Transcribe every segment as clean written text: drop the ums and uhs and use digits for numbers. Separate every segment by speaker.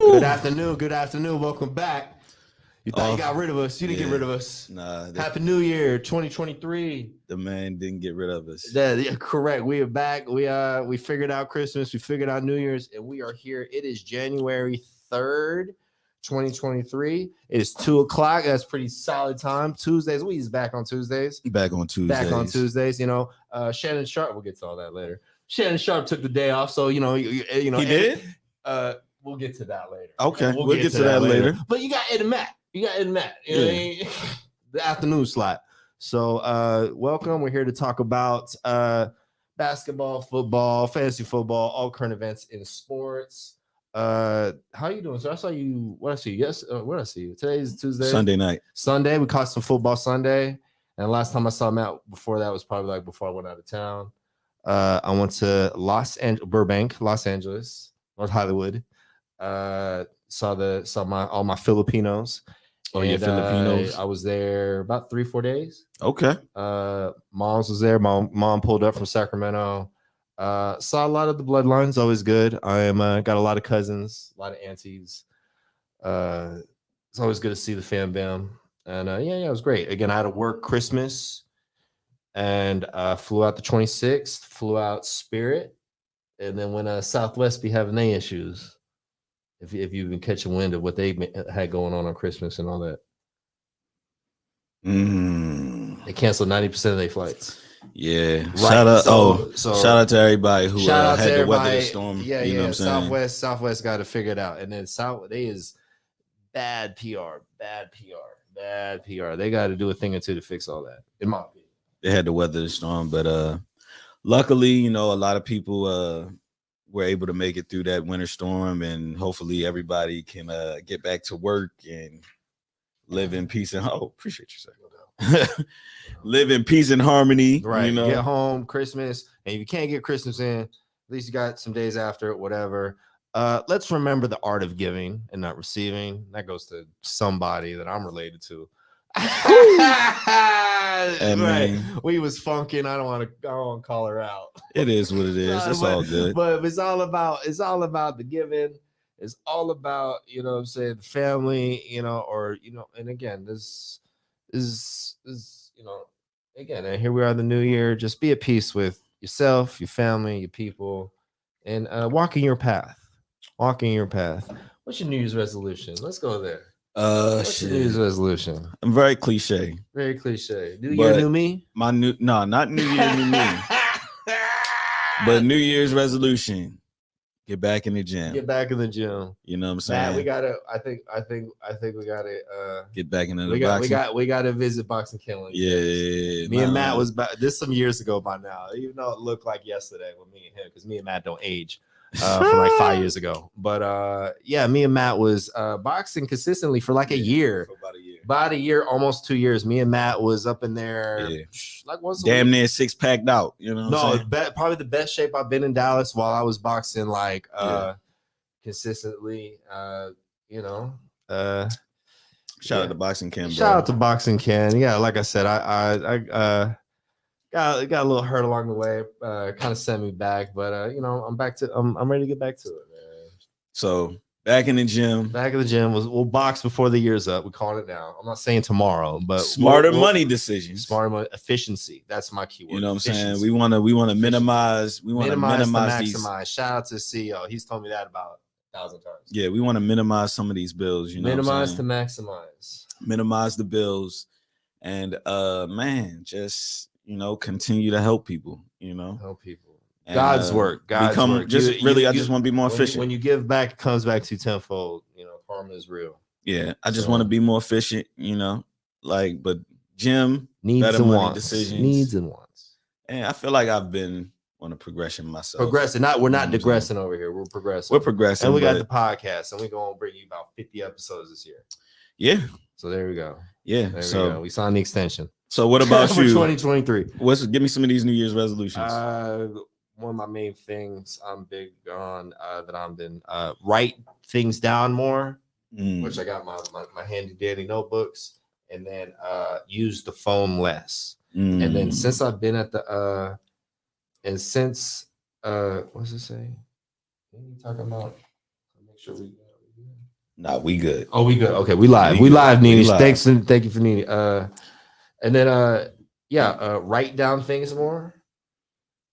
Speaker 1: Good afternoon. Good afternoon. Welcome back. You thought you got rid of us. You didn't get
Speaker 2: yeah.
Speaker 1: rid of us.
Speaker 2: Nah,
Speaker 1: Happy New Year, 2023.
Speaker 2: the man didn't get rid of us.
Speaker 1: Yeah, correct. We are back. We figured out Christmas. We figured out New Year's, and we are here. It is January 3rd, 2023. It is 2:00. That's pretty solid time. Tuesdays. We is back on Tuesdays.
Speaker 2: Back on Tuesdays.
Speaker 1: Back on Tuesdays. You know, Shannon Sharp. We'll get to all that later. Shannon Sharp took the day off, so you know,
Speaker 2: He did.
Speaker 1: We'll get to that later.
Speaker 2: Okay, we'll get to that later.
Speaker 1: But you got Ed and Matt. You know what I mean? The afternoon slot. So welcome. We're here to talk about basketball, football, fantasy football, all current events in sports. How you doing? So I saw you. What I see? Yes. What I see you? Today's Tuesday.
Speaker 2: Sunday night.
Speaker 1: Sunday. We caught some football Sunday. And last time I saw Matt before that was probably like before I went out of town. I went to Burbank, Los Angeles, North Hollywood. Saw all my Filipinos.
Speaker 2: Oh, yeah, Filipinos.
Speaker 1: I was there about 3-4 days.
Speaker 2: Okay.
Speaker 1: Mom's was there. Mom pulled up from Sacramento. Saw a lot of the bloodlines. Always good. I am got a lot of cousins, a lot of aunties. It's always good to see the fam bam. And yeah, it was great. Again, I had to work Christmas and flew out the 26th, flew out Spirit. And then when Southwest be having their issues, if you've been catching wind of what they had going on Christmas and all that. They canceled 90% of their flights.
Speaker 2: Yeah.
Speaker 1: Right.
Speaker 2: Shout out. Shout out to everybody who had to weather the storm.
Speaker 1: Yeah,
Speaker 2: you know what I'm saying?
Speaker 1: Southwest got to figure it out. And then they is bad PR. They got to do a thing or two to fix all that, in my opinion.
Speaker 2: They had to weather the storm, but luckily, you know, a lot of people were able to make it through that winter storm, and hopefully everybody can get back to work and live in peace and appreciate you, sir. Live in peace and harmony.
Speaker 1: Right.
Speaker 2: You know?
Speaker 1: Get home Christmas, and if you can't get Christmas in, at least you got some days after it, whatever. Let's remember the art of giving and not receiving. That goes to somebody that I'm related to. Right. We was funking. I don't want to call her out.
Speaker 2: It is what it is. It's all good.
Speaker 1: But it's all about the giving. It's all about, you know what I'm saying, the family, you know, or you know, and again, this is you know, again, and here we are in the new year. Just be at peace with yourself, your family, your people, and walking your path. Walking your path. What's your New Year's resolution? Let's go there. What's your New Year's resolution?
Speaker 2: I'm very cliche.
Speaker 1: Very cliche. New year, new me?
Speaker 2: Not New Year, new me. But New Year's resolution. Get back in the gym.
Speaker 1: Get back in the gym.
Speaker 2: You know what I'm saying?
Speaker 1: Matt, we gotta. I think we gotta.
Speaker 2: Get back into the boxing.
Speaker 1: We gotta visit Boxing Killing.
Speaker 2: Yeah.
Speaker 1: Me and Matt was back. This some years ago by now. Even though it looked like yesterday with me and him, because me and Matt don't age. From like 5 years ago. But yeah, me and Matt was boxing consistently for like a year.
Speaker 2: For about a year.
Speaker 1: About a year, almost 2 years. Me and Matt was up in there like once a week.
Speaker 2: Damn near six-packed out. You know what I'm saying?
Speaker 1: Probably the best shape I've been in Dallas while I was boxing like consistently. You know.
Speaker 2: Shout out to Boxing Ken, bro.
Speaker 1: Shout out to Boxing Ken. Yeah, like I said, I got a little hurt along the way, kind of sent me back, but you know, I'm ready to get back to it, man.
Speaker 2: So back in the gym.
Speaker 1: Back in the gym. We'll box before the year's up. We call it now. I'm not saying tomorrow, but
Speaker 2: smarter money decisions.
Speaker 1: Smarter money efficiency. That's my keyword.
Speaker 2: You know what I'm saying? We want to minimize. We want to minimize these.
Speaker 1: Shout out to CEO. He's told me that about 1,000 times.
Speaker 2: Yeah, we want to minimize some of these bills. You know,
Speaker 1: minimize to maximize.
Speaker 2: Minimize the bills, and man, just. You know, continue to help people, you know.
Speaker 1: Help people.
Speaker 2: And,
Speaker 1: God's work. God's work.
Speaker 2: I just want to be more efficient.
Speaker 1: When you give back, it comes back to tenfold. You know, karma is real.
Speaker 2: Yeah. I just want to be more efficient, you know. Like, but gym,
Speaker 1: needs
Speaker 2: better
Speaker 1: and
Speaker 2: money
Speaker 1: wants.
Speaker 2: decisions.
Speaker 1: Needs and wants.
Speaker 2: And I feel like I've been on a progression myself.
Speaker 1: Progressing. We're not digressing over here. We're progressing.
Speaker 2: We're progressing.
Speaker 1: And we got the podcast, and we're gonna bring you about 50 episodes this year.
Speaker 2: Yeah.
Speaker 1: So there we go.
Speaker 2: Yeah.
Speaker 1: There we go. We signed the extension.
Speaker 2: So what about
Speaker 1: for
Speaker 2: you?
Speaker 1: 2023.
Speaker 2: Give me some of these New Year's resolutions.
Speaker 1: One of my main things I'm big on that I've been write things down more, which I got my handy dandy notebooks, and then use the phone less. And then since I've been at the what's it say? What are you talking about? Make sure we
Speaker 2: Nah, we good.
Speaker 1: Oh, we good. Okay, we live.
Speaker 2: We
Speaker 1: We
Speaker 2: good.
Speaker 1: live,
Speaker 2: We
Speaker 1: Nene.
Speaker 2: live.
Speaker 1: Thank you for Nene. And then write down things more.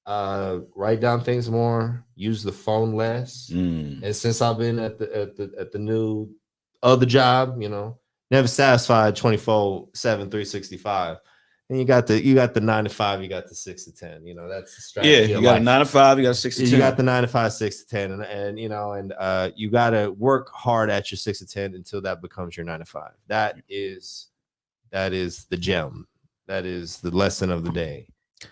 Speaker 1: Write down things more. Use the phone less. And since I've been at the new other job, never satisfied 24/7, 365. And you got the 9 to 5, you got the 6 to 10. That's the strategy.
Speaker 2: You got a 9 to 5, you got a 6 to 10.
Speaker 1: You got the 9 to 5, 6 to 10, and you got to work hard at your 6 to 10 until that becomes your 9 to 5. That is the gem. That is the lesson of the day.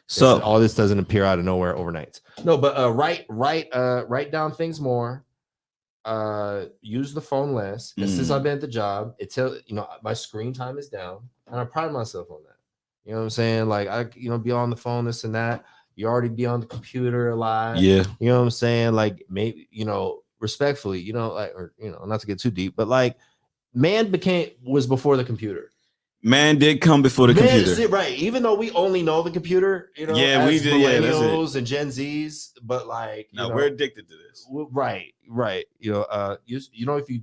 Speaker 1: So all this doesn't appear out of nowhere overnight. No, but write down things more. Use the phone less. And since I've been at the job, my screen time is down, and I pride myself on that. You know what I'm saying? Like I be on the phone, this and that. You already be on the computer a lot.
Speaker 2: Yeah.
Speaker 1: You know what I'm saying? Like maybe, respectfully, not to get too deep, but like man was before the computer.
Speaker 2: Man did come before the computer.
Speaker 1: Right. Even though we only know the computer, we did. Millennials and Gen Zs, but like,
Speaker 2: we're addicted to this.
Speaker 1: Right. If you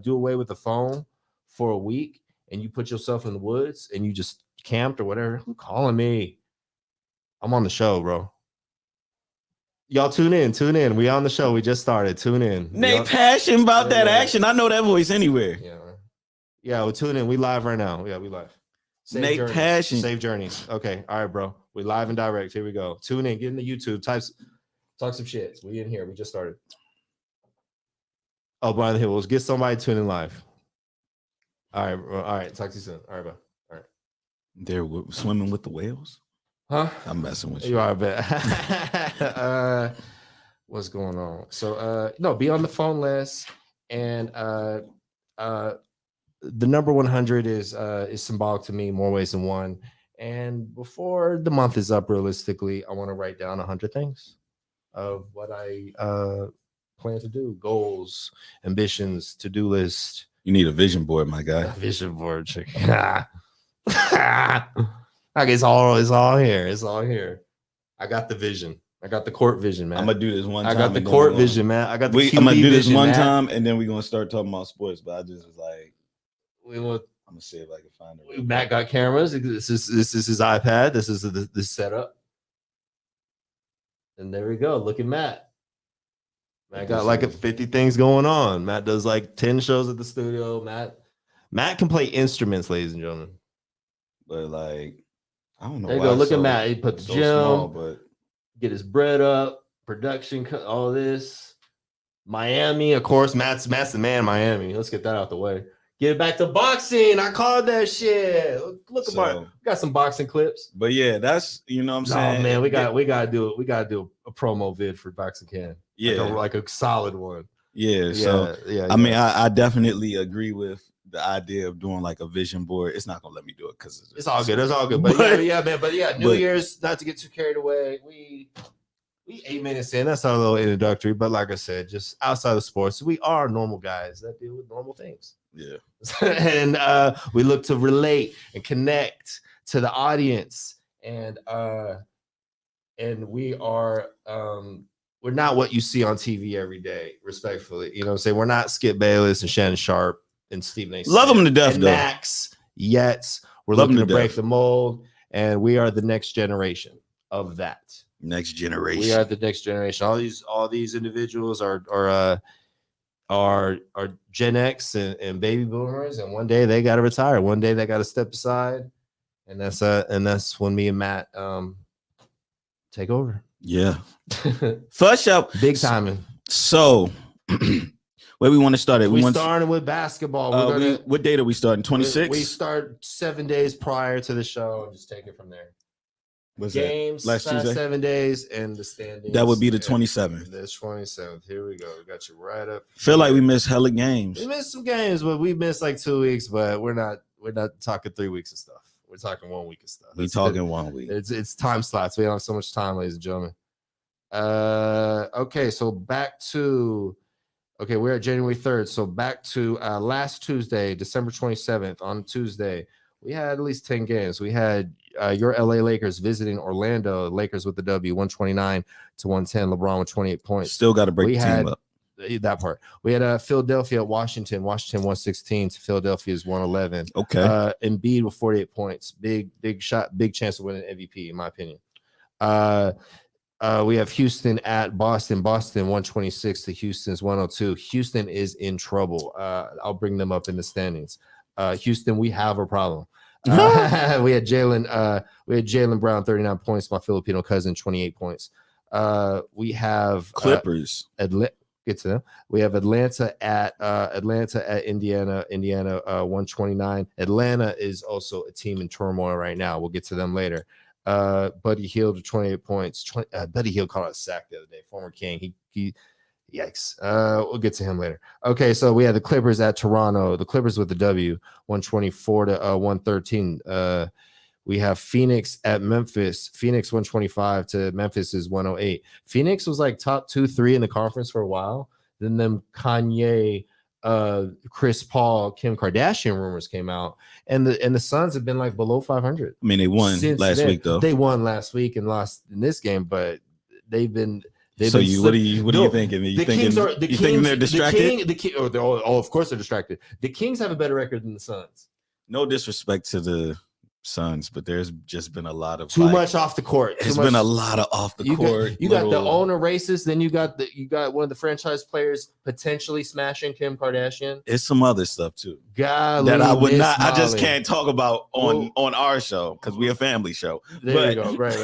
Speaker 1: do away with the phone for a week and you put yourself in the woods and you just camped or whatever, who calling me? I'm on the show, bro. Y'all tune in. We on the show. We just started. Tune in.
Speaker 2: Nate passion about that action. I know that voice anywhere.
Speaker 1: Yeah, we'll tune in. We live right now. Yeah, we live.
Speaker 2: Nate passion.
Speaker 1: Save journeys. Okay. All right, bro. We live and direct. Here we go. Tune in. Get in the YouTube. Talk some shit. We in here. We just started. Oh, Brian Hill. Let's get somebody tuning live. All right. Talk to you soon. All right, bro. All right.
Speaker 2: They're swimming with the whales?
Speaker 1: Huh?
Speaker 2: I'm messing with you.
Speaker 1: You are a bit. What's going on? So be on the phone less, and the number 100 is symbolic to me more ways than one. And before the month is up, realistically, I want to write down 100 things of what I plan to do, goals, ambitions, to-do list.
Speaker 2: You need a vision board, my guy.
Speaker 1: A vision board, chick. Like it's all here. It's all here. I got the vision. I got the court vision, man.
Speaker 2: I'm gonna do this one time.
Speaker 1: I got the court vision, man. I got the QB
Speaker 2: I'm gonna do this
Speaker 1: vision,
Speaker 2: one
Speaker 1: man.
Speaker 2: time, and then we're gonna start talking about sports. But I just was like,
Speaker 1: I'm
Speaker 2: gonna see if I can find it.
Speaker 1: Matt got cameras. This is his iPad. This is the setup. And there we go. Look at Matt. Matt got like 50 things going on. Matt does like 10 shows at the studio. Matt can play instruments, ladies and gentlemen.
Speaker 2: But like, I don't know.
Speaker 1: There you go. Look at Matt. He put the gym, but get his bread up, production, all this. Miami, of course. Matt's the man in Miami. Let's get that out the way. Get it back to boxing. I called that shit. Look about we got some boxing clips.
Speaker 2: But yeah, that's what I'm saying.
Speaker 1: Oh man, we gotta do it. We gotta do a promo vid for Boxing Can.
Speaker 2: Yeah,
Speaker 1: like a solid one.
Speaker 2: Yeah. So I mean, I definitely agree with the idea of doing like a vision board. It's not gonna let me do it because
Speaker 1: it's all good. It's all good. But man. New Year's, not to get too carried away. We 8 minutes in. That's our little introductory. But like I said, just outside of sports, we are normal guys that deal with normal things.
Speaker 2: Yeah.
Speaker 1: And we look to relate and connect to the audience. And we are we're not what you see on TV every day, respectfully. You know what I'm saying? We're not Skip Bayless and Shannon Sharp and Stephen A.
Speaker 2: Love them to death, though.
Speaker 1: Max, yet we're looking to break the mold, and we are the next generation of that.
Speaker 2: Next generation.
Speaker 1: We are the next generation. All these individuals are Gen X and baby boomers, and one day they got to retire. One day they got to step aside, and that's when me and Matt take over.
Speaker 2: Yeah. First up,
Speaker 1: big timing.
Speaker 2: So, where we want to start it?
Speaker 1: We started with basketball.
Speaker 2: What date are we starting? 26.
Speaker 1: We start 7 days prior to the show and just take it from there.
Speaker 2: What's
Speaker 1: games
Speaker 2: that? Last Tuesday?
Speaker 1: 7 days and the standings.
Speaker 2: That would be the 27th.
Speaker 1: The 27th. Here we go. We got you right up.
Speaker 2: Feel like we missed hella games.
Speaker 1: We missed some games, but we missed like 2 weeks. But we're not talking 3 weeks of stuff. We're talking 1 week of stuff.
Speaker 2: We're talking 1 week.
Speaker 1: It's time slots. We don't have so much time, ladies and gentlemen. Okay, so we're at January 3rd. So back to last Tuesday, December 27th. On Tuesday, we had at least 10 games. We had your LA Lakers visiting Orlando. Lakers with the W, 129-110. LeBron with 28 points.
Speaker 2: Still got to break the team up.
Speaker 1: that part. We had Philadelphia at Washington. Washington 116 to Philadelphia's 111.
Speaker 2: Okay.
Speaker 1: Embiid with 48 points. Big shot, big chance of winning MVP, in my opinion. We have Houston at Boston. Boston 126 to Houston's 102. Houston is in trouble. I'll bring them up in the standings. Houston, we have a problem. We had Jaylen Brown 39 points. My Filipino cousin 28 points. We have
Speaker 2: Clippers.
Speaker 1: Get to them. We have Atlanta at Indiana. Indiana 129. Atlanta is also a team in turmoil right now. We'll get to them later. Buddy Hield to 28 points. Buddy Hield caught a sack the other day. Former King. He yikes. We'll get to him later. Okay, so we had the Clippers at Toronto. The Clippers with the W, 124 to 113. We have Phoenix at Memphis. Phoenix 125 to Memphis is 108. Phoenix was like top 2-3 in the conference for a while. Then them Kanye, Chris Paul, Kim Kardashian rumors came out, and the Suns have been like below 500.
Speaker 2: I mean, they won last week though.
Speaker 1: They won last week and lost in this game, but they've been.
Speaker 2: So what are you thinking? You thinking they're distracted?
Speaker 1: Of course they're distracted. The Kings have a better record than the Suns.
Speaker 2: No disrespect to the Suns, but there's just been a lot of
Speaker 1: too much off the court.
Speaker 2: It's been a lot of off the court.
Speaker 1: You got the owner racist, then you got one of the franchise players potentially smashing Kim Kardashian.
Speaker 2: It's some other stuff too.
Speaker 1: Golly,
Speaker 2: that I would not. I just can't talk about on our show because we're a family show.
Speaker 1: There you go. Right.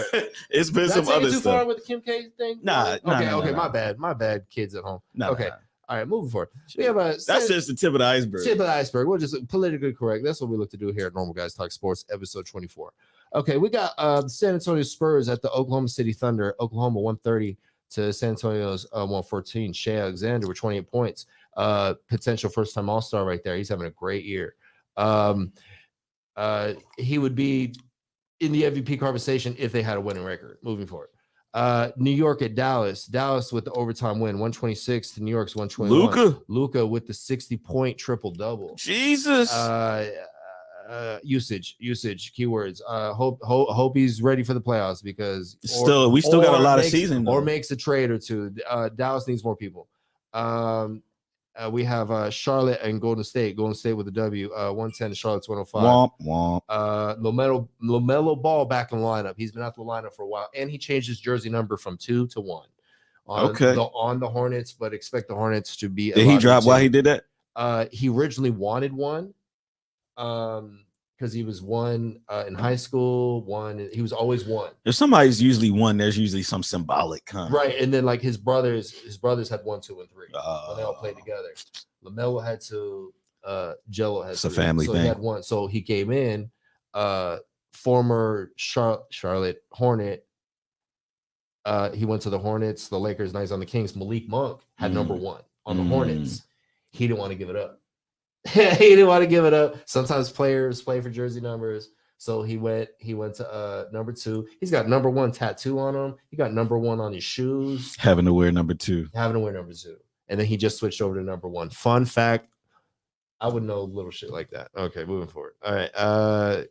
Speaker 2: It's been some other stuff.
Speaker 1: Too far with the Kim K thing?
Speaker 2: Nah.
Speaker 1: Okay. My bad. Kids at home. Okay.
Speaker 2: Nah.
Speaker 1: All right, moving forward. We have
Speaker 2: that's just the tip of the iceberg.
Speaker 1: Tip of the iceberg. We're just politically correct. That's what we look to do here at Normal Guys Talk Sports, episode 24. Okay, we got the San Antonio Spurs at the Oklahoma City Thunder. Oklahoma 130 to San Antonio's 114. Shea Alexander with 28 points. Potential first-time All-Star right there. He's having a great year. He would be in the MVP conversation if they had a winning record moving forward. New York at Dallas. Dallas with the overtime win, 126 to New York's 121. Luka with the 60-point triple-double.
Speaker 2: Jesus.
Speaker 1: Usage keywords. Hope he's ready for the playoffs because
Speaker 2: we still got a lot of season
Speaker 1: or makes a trade or two. Dallas needs more people. We have Charlotte and Golden State. Golden State with the W, 110 to Charlotte's 105.
Speaker 2: Womp.
Speaker 1: LaMelo Ball back in the lineup. He's been out the lineup for a while, and he changed his jersey number from 2 to 1 on the Hornets, but expect the Hornets to be.
Speaker 2: Did he drop why he did that?
Speaker 1: He originally wanted one because he was one in high school. He was always one.
Speaker 2: If somebody's usually one, there's usually some symbolic kind.
Speaker 1: Right, and then like his brothers had 1, 2, and 3 when they all played together. LaMelo had to. Jello had.
Speaker 2: It's a family thing.
Speaker 1: He had one, so he came in. Former Charlotte Hornet. He went to the Hornets, the Lakers. Now he's on the Kings. Malik Monk had number 1 on the Hornets. He didn't want to give it up. Sometimes players play for jersey numbers, so he went to number 2. He's got number 1 tattoo on him. He got number 1 on his shoes.
Speaker 2: Having to wear number 2.
Speaker 1: And then he just switched over to number 1. Fun fact: I would know little shit like that. Okay, moving forward. All right.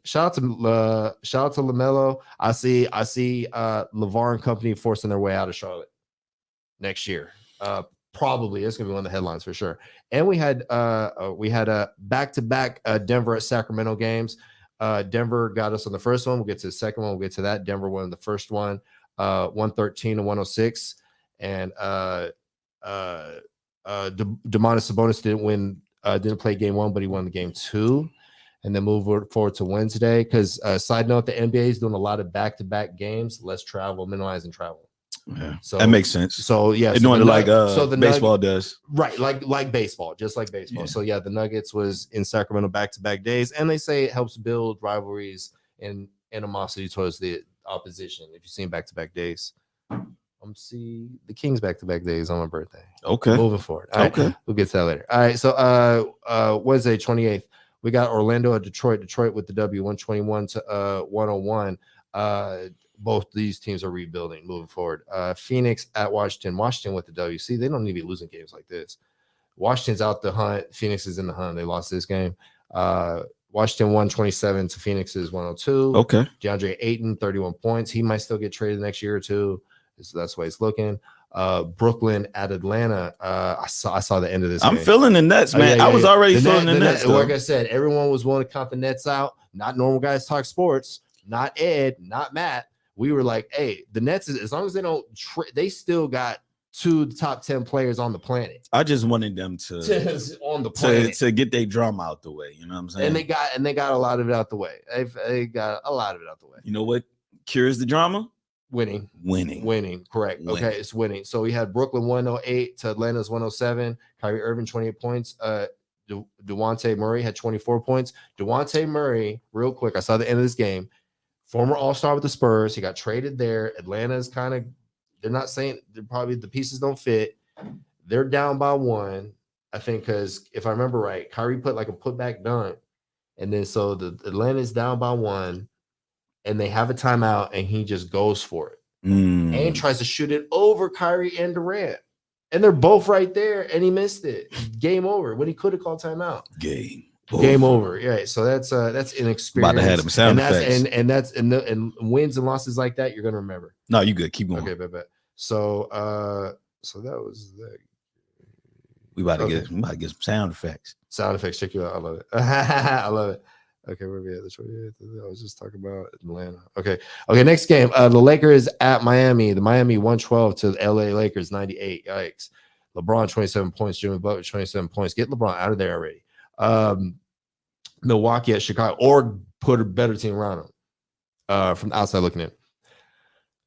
Speaker 1: Shout out to LaMelo. I see LeVar and company forcing their way out of Charlotte next year. Probably it's gonna be one of the headlines for sure. And we had a back-to-back Denver at Sacramento games. Denver got us on the first one. We'll get to the second one. We'll get to that. Denver won the first one, 113 to 106. And Domantas Sabonis didn't play game 1, but he won the game 2. And then move forward to Wednesday. Because side note, the NBA is doing a lot of back-to-back games, less travel, minimizing travel.
Speaker 2: Yeah, so that makes sense.
Speaker 1: So yeah,
Speaker 2: they're doing it like baseball does,
Speaker 1: right? Like baseball, just like baseball. Yeah. So yeah, the Nuggets was in Sacramento back-to-back days, and they say it helps build rivalries and animosity towards the opposition. If you've seen back-to-back days, see the Kings back-to-back days on my birthday.
Speaker 2: Okay,
Speaker 1: moving forward. All right, we'll get to that later. All right, so Wednesday 28th, we got Orlando at Detroit. Detroit with the W, 121 to 101. Both these teams are rebuilding moving forward. Phoenix at Washington. Washington with the W. See, they don't need to be losing games like this. Washington's out the hunt. Phoenix is in the hunt. They lost this game. Washington 127 to Phoenix's 102.
Speaker 2: Okay.
Speaker 1: DeAndre Ayton, 31 points. He might still get traded next year or two. So that's why he's looking. Brooklyn at Atlanta. I saw the end of this
Speaker 2: I'm
Speaker 1: game.
Speaker 2: feeling the Nets, man.
Speaker 1: Yeah,
Speaker 2: I was already
Speaker 1: the
Speaker 2: feeling the Nets.
Speaker 1: Like I said, everyone was willing to count the Nets out. Not normal guys talk sports. Not Ed, not Matt. We were like, hey, the Nets, as long as they don't, they still got 2 top 10 players on the planet.
Speaker 2: I just wanted them to
Speaker 1: on the planet
Speaker 2: to get their drama out the way. You know what I'm saying?
Speaker 1: And they got a lot of it out the way. They got a lot of it out the way.
Speaker 2: You know what cures the drama?
Speaker 1: Winning. Correct.
Speaker 2: Winning.
Speaker 1: Okay, it's winning. So we had Brooklyn 108 to Atlanta's 107. Kyrie Irving 28 points. DeJounte Murray had 24 points. DeJounte Murray, real quick, I saw the end of this game. Former All-Star with the Spurs. He got traded there. Atlanta is kind of, they're not saying, they're probably the pieces don't fit. They're down by 1, I think, because if I remember right, Kyrie put like a putback dunk. And then so the Atlanta's down by 1, and they have a timeout, and he just goes for it. And tries to shoot it over Kyrie and Durant. And they're both right there, and he missed it. Game over. When he could have called timeout. Game over. Yeah. So that's inexperience.
Speaker 2: About to have them sound effects.
Speaker 1: And wins and losses like that, you're gonna remember.
Speaker 2: No, you good. Keep going.
Speaker 1: Okay, bet. So that was that.
Speaker 2: We about to get some sound effects.
Speaker 1: Sound effects. Check you out. I love it. I love it. Okay, where we at? I was just talking about Atlanta. Okay. Next game. The Lakers at Miami. The Miami 112 to the LA Lakers 98. Yikes. LeBron 27 points. Jimmy Butler 27 points. Get LeBron out of there already. Milwaukee at Chicago, or put a better team around them. From the outside looking in.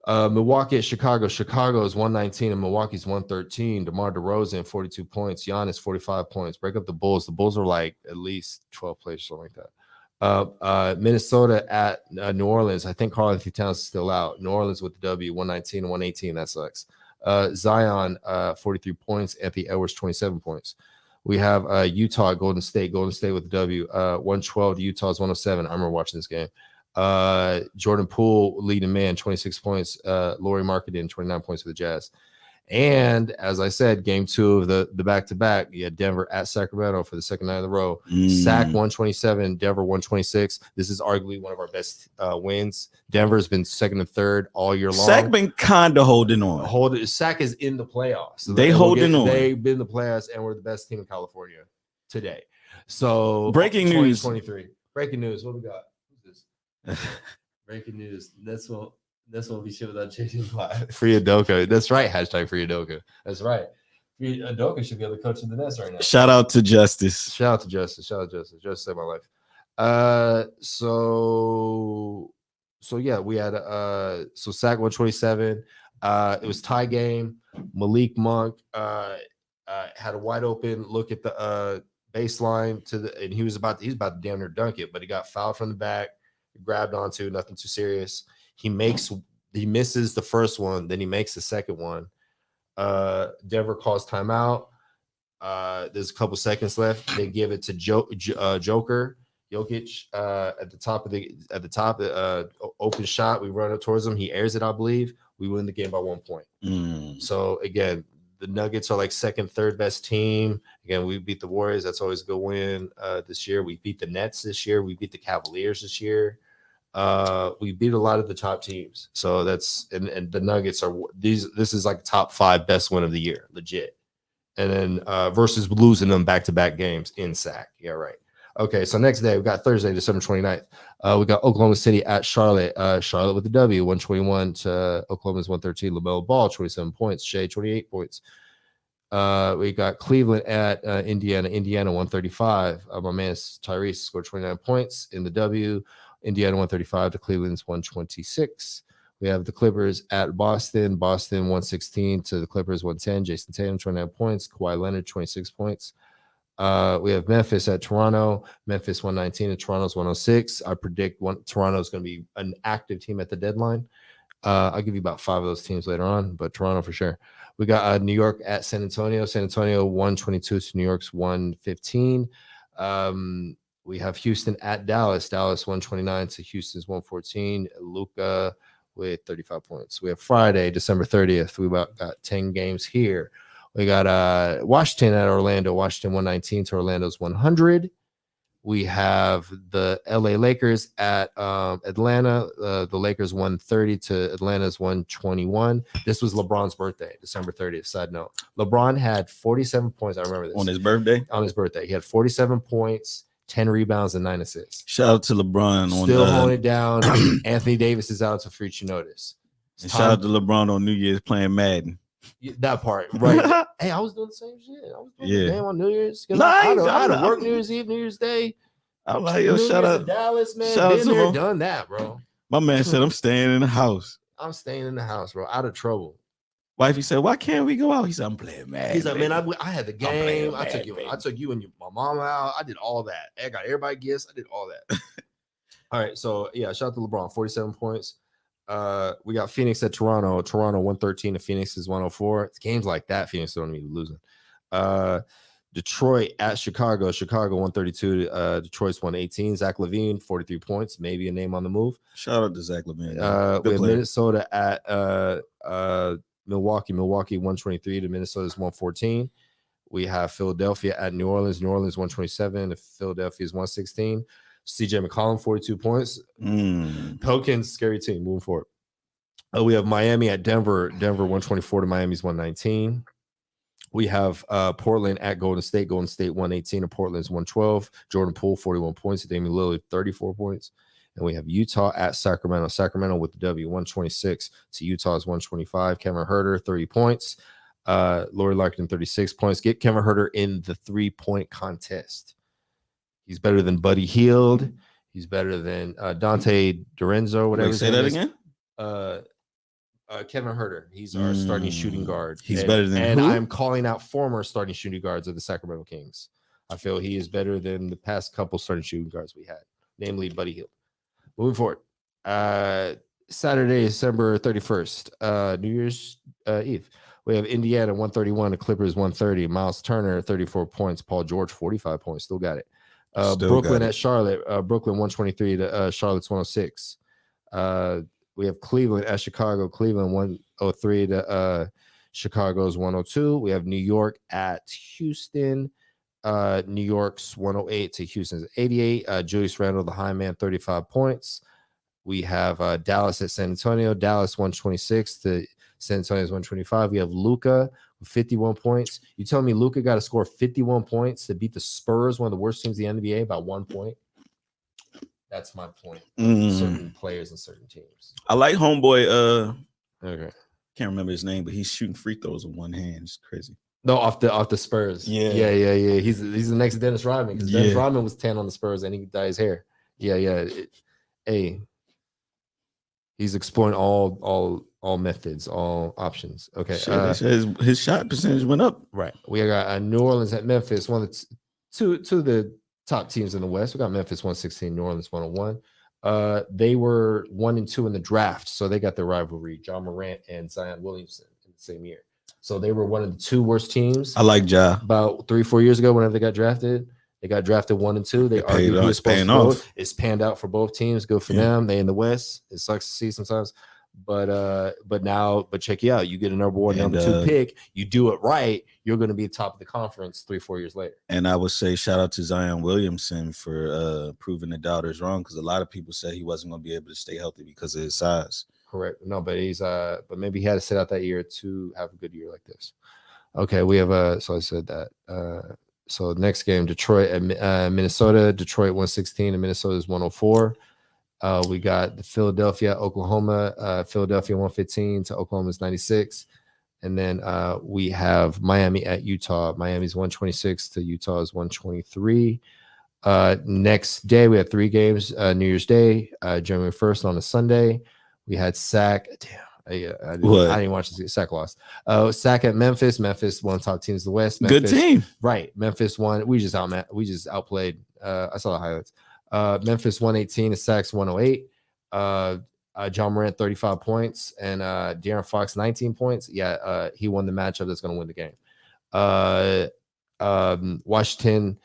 Speaker 1: Milwaukee at Chicago. Chicago is 119 and Milwaukee's 113. DeMar DeRozan 42 points. Giannis 45 points. Break up the Bulls. The Bulls are like at least 12 players, something like that. Minnesota at New Orleans. I think Karl-Anthony Towns is still out. New Orleans with the W, 119 and 118. That sucks. Zion 43 points. Anthony Edwards 27 points. We have Utah, Golden State with the W, 112 to Utah's 107. I remember watching this game. Jordan Poole leading man, 26 points. Lauri Markkanen, 29 points for the Jazz. And as I said, game 2 of the back-to-back, you had Denver at Sacramento for the second night in a row. Sac 127, Denver 126. This is arguably one of our best wins. Denver's been second and third all year long.
Speaker 2: Sac been kind of holding on.
Speaker 1: Sac is in the playoffs. So
Speaker 2: they holding on.
Speaker 1: They've been in the playoffs, and we're the best team in California today. So
Speaker 2: breaking news.
Speaker 1: 23. Breaking news. What we got? Who's this? Breaking news. This will be shit without changing live. Free Udoka. That's right. Hashtag free Udoka. That's right. Free Udoka should be able to coach in the Nets right now.
Speaker 2: Shout out to Justice.
Speaker 1: Shout out to Justice. Justice saved my life. So yeah, we had Sac 127. It was tie game. Malik Monk had a wide open look at the baseline and he was about to damn near dunk it, but he got fouled from the back, grabbed onto, nothing too serious. He misses the first one, then he makes the second one. Denver calls timeout. There's a couple seconds left. They give it to Jokic at the top. Open shot. We run up towards him. He airs it, I believe. We win the game by 1 point. So again, the Nuggets are like second, third best team. Again, we beat the Warriors. That's always a good win. This year, we beat the Nets this year. We beat the Cavaliers this year. We beat a lot of the top teams. So that's and the Nuggets are this is like top 5 best win of the year, legit. And then versus losing them back-to-back games in Sac. Yeah, right. Okay, so next day we got Thursday, December 29th. We got Oklahoma City at Charlotte. Charlotte with the W, 121 to Oklahoma's 113. LaMelo Ball, 27 points. Shea, 28 points. We got Cleveland at Indiana. Indiana 135. My man Tyrese scored 29 points in the W. Indiana 135 to Cleveland's 126. We have the Clippers at Boston. Boston 116 to the Clippers 110. Jason Tatum 29 points. Kawhi Leonard 26 points. We have Memphis at Toronto. Memphis 119 and Toronto's 106. I predict Toronto's going to be an active team at the deadline. I'll give you about 5 of those teams later on, but Toronto for sure. We got New York at San Antonio. San Antonio 122 to New York's 115. We have Houston at Dallas. Dallas 129 to Houston's 114. Luka with 35 points. We have Friday, December 30th. We got 10 games here. We got Washington at Orlando. Washington 119 to Orlando's 100. We have the LA Lakers at Atlanta. The Lakers 130 to Atlanta's 121. This was LeBron's birthday, December 30th. Side note: LeBron had 47 points. I remember this
Speaker 2: On his birthday.
Speaker 1: On his birthday, he had 47 points, 10 rebounds, and 9 assists.
Speaker 2: Shout out to LeBron on
Speaker 1: Still holding it down. Anthony Davis is out to future notice.
Speaker 2: And shout out to LeBron on New Year's playing Madden.
Speaker 1: That part, right? Hey, I was doing the same shit. I was doing the game on New Year's.
Speaker 2: Nice.
Speaker 1: I had to work New Year's Eve, New Year's Day.
Speaker 2: I'm like, yo, shout out
Speaker 1: Dallas, man.
Speaker 2: Shout out
Speaker 1: Been
Speaker 2: to
Speaker 1: there,
Speaker 2: him.
Speaker 1: done that, bro.
Speaker 2: My man said I'm staying in the house.
Speaker 1: I'm staying in the house, bro. Out of trouble.
Speaker 2: Wifey said, "Why can't we go out?" He said, "I'm playing Madden."
Speaker 1: He's like, man, I had the game. I took you and my mom out. I did all that. I got everybody gifts. I did all that. All right, so yeah, shout out to LeBron, 47 points. We got Phoenix at Toronto. Toronto 113 to Phoenix is 104. It's games like that. Phoenix don't need losing. Detroit at Chicago. Chicago 132 to Detroit's 118. Zach LaVine 43 points. Maybe a name on the move.
Speaker 2: Shout out to Zach LaVine.
Speaker 1: We have Minnesota at Milwaukee. Milwaukee 123 to Minnesota's 114. We have Philadelphia at New Orleans. New Orleans 127 to Philadelphia's 116. CJ McCollum 42 points. Pelicans scary team moving forward. We have Miami at Denver. Denver 124 to Miami's 119. We have Portland at Golden State. Golden State 118 to Portland's 112. Jordan Poole 41 points. Damian Lillard 34 points. And we have Utah at Sacramento. Sacramento with the W 126 to Utah's 125. Kevin Huerter 30 points. Lauri Markkanen 36 points. Get Kevin Huerter in the 3-point contest. He's better than Buddy Hield. He's better than Dante DiRenzo, whatever.
Speaker 2: Wait, say that again.
Speaker 1: Kevin Huerter. He's our starting shooting guard.
Speaker 2: He's better than who?
Speaker 1: I'm calling out former starting shooting guards of the Sacramento Kings. I feel he is better than the past couple starting shooting guards we had, namely Buddy Hield. Moving forward. Saturday, December 31st, New Year's Eve. We have Indiana 131 to Clippers 130. Miles Turner 34 points. Paul George 45 points. Still got it. Brooklyn at Charlotte. Brooklyn 123 to Charlotte's 106. We have Cleveland at Chicago. Cleveland 103 to Chicago's 102. We have New York at Houston. New York's 108 to Houston's 88. Julius Randle, the high man, 35 points. We have Dallas at San Antonio. Dallas 126 to San Antonio's 125. We have Luka with 51 points. You tell me Luka got to score 51 points to beat the Spurs, one of the worst teams in the NBA, by 1 point? That's my point. Certain players and certain teams.
Speaker 2: I like homeboy.
Speaker 1: Okay.
Speaker 2: Can't remember his name, but he's shooting free throws with one hand. It's crazy.
Speaker 1: No, off the Spurs. Yeah. He's the next Dennis Rodman, because Dennis Rodman was 10 on the Spurs and he dyed his hair. He's exploring all methods, all options. Okay.
Speaker 2: His shot percentage went up.
Speaker 1: Right. We got New Orleans at Memphis. One of the two of the top teams in the West. We got Memphis 116, New Orleans 101. They were 1 and 2 in the draft, so they got their rivalry. John Morant and Zion Williamson in the same year. So they were one of the 2 worst teams.
Speaker 2: I like Ja.
Speaker 1: About 3-4 years ago, whenever they got drafted, 1 and 2. They argued who was supposed to go. It's panned out for both teams. Good for them. They in the West. It sucks to see sometimes. But check you out. You get a number 1, number 2 pick. You do it right. You're going to be top of the conference 3-4 years later.
Speaker 2: And I would say shout out to Zion Williamson for proving the doubters wrong, because a lot of people said he wasn't going to be able to stay healthy because of his size. Correct.
Speaker 1: No, but he's but maybe he had to sit out that year to have a good year like this. Okay, we have so I said that. So next game, Detroit at Minnesota. Detroit 116 and Minnesota's 104. We got the Philadelphia, Oklahoma. Philadelphia 115 to Oklahoma's 96. And then we have Miami at Utah. Miami's 126 to Utah's 123. Next day, we had 3 games. New Year's Day, January 1st on a Sunday. We had Sac. Damn, I didn't watch the Sac lost. Sac at Memphis. Memphis, one of the top teams in the West. Memphis,
Speaker 2: good team.
Speaker 1: Right. Memphis won. We just outplayed. I saw the highlights. Memphis 118 to Sac's 108. John Morant 35 points and De'Aaron Fox 19 points. He won the matchup that's going to win the game. Washington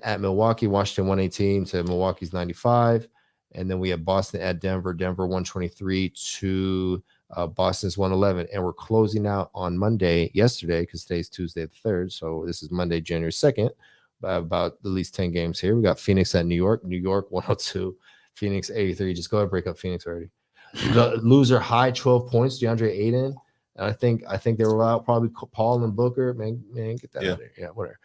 Speaker 1: at Milwaukee. Washington 118 to Milwaukee's 95. And then we have Boston at Denver. Denver 123 to Boston's 111. And we're closing out on yesterday, because today's Tuesday the 3rd. So this is Monday, January 2nd. about at least 10 games here. We got Phoenix at New York. New York 102. Phoenix 83. Just go ahead and break up Phoenix already. The loser high 12 points. DeAndre Ayton. And I think they were out probably Paul and Booker. Man, get that out of there. Yeah, whatever.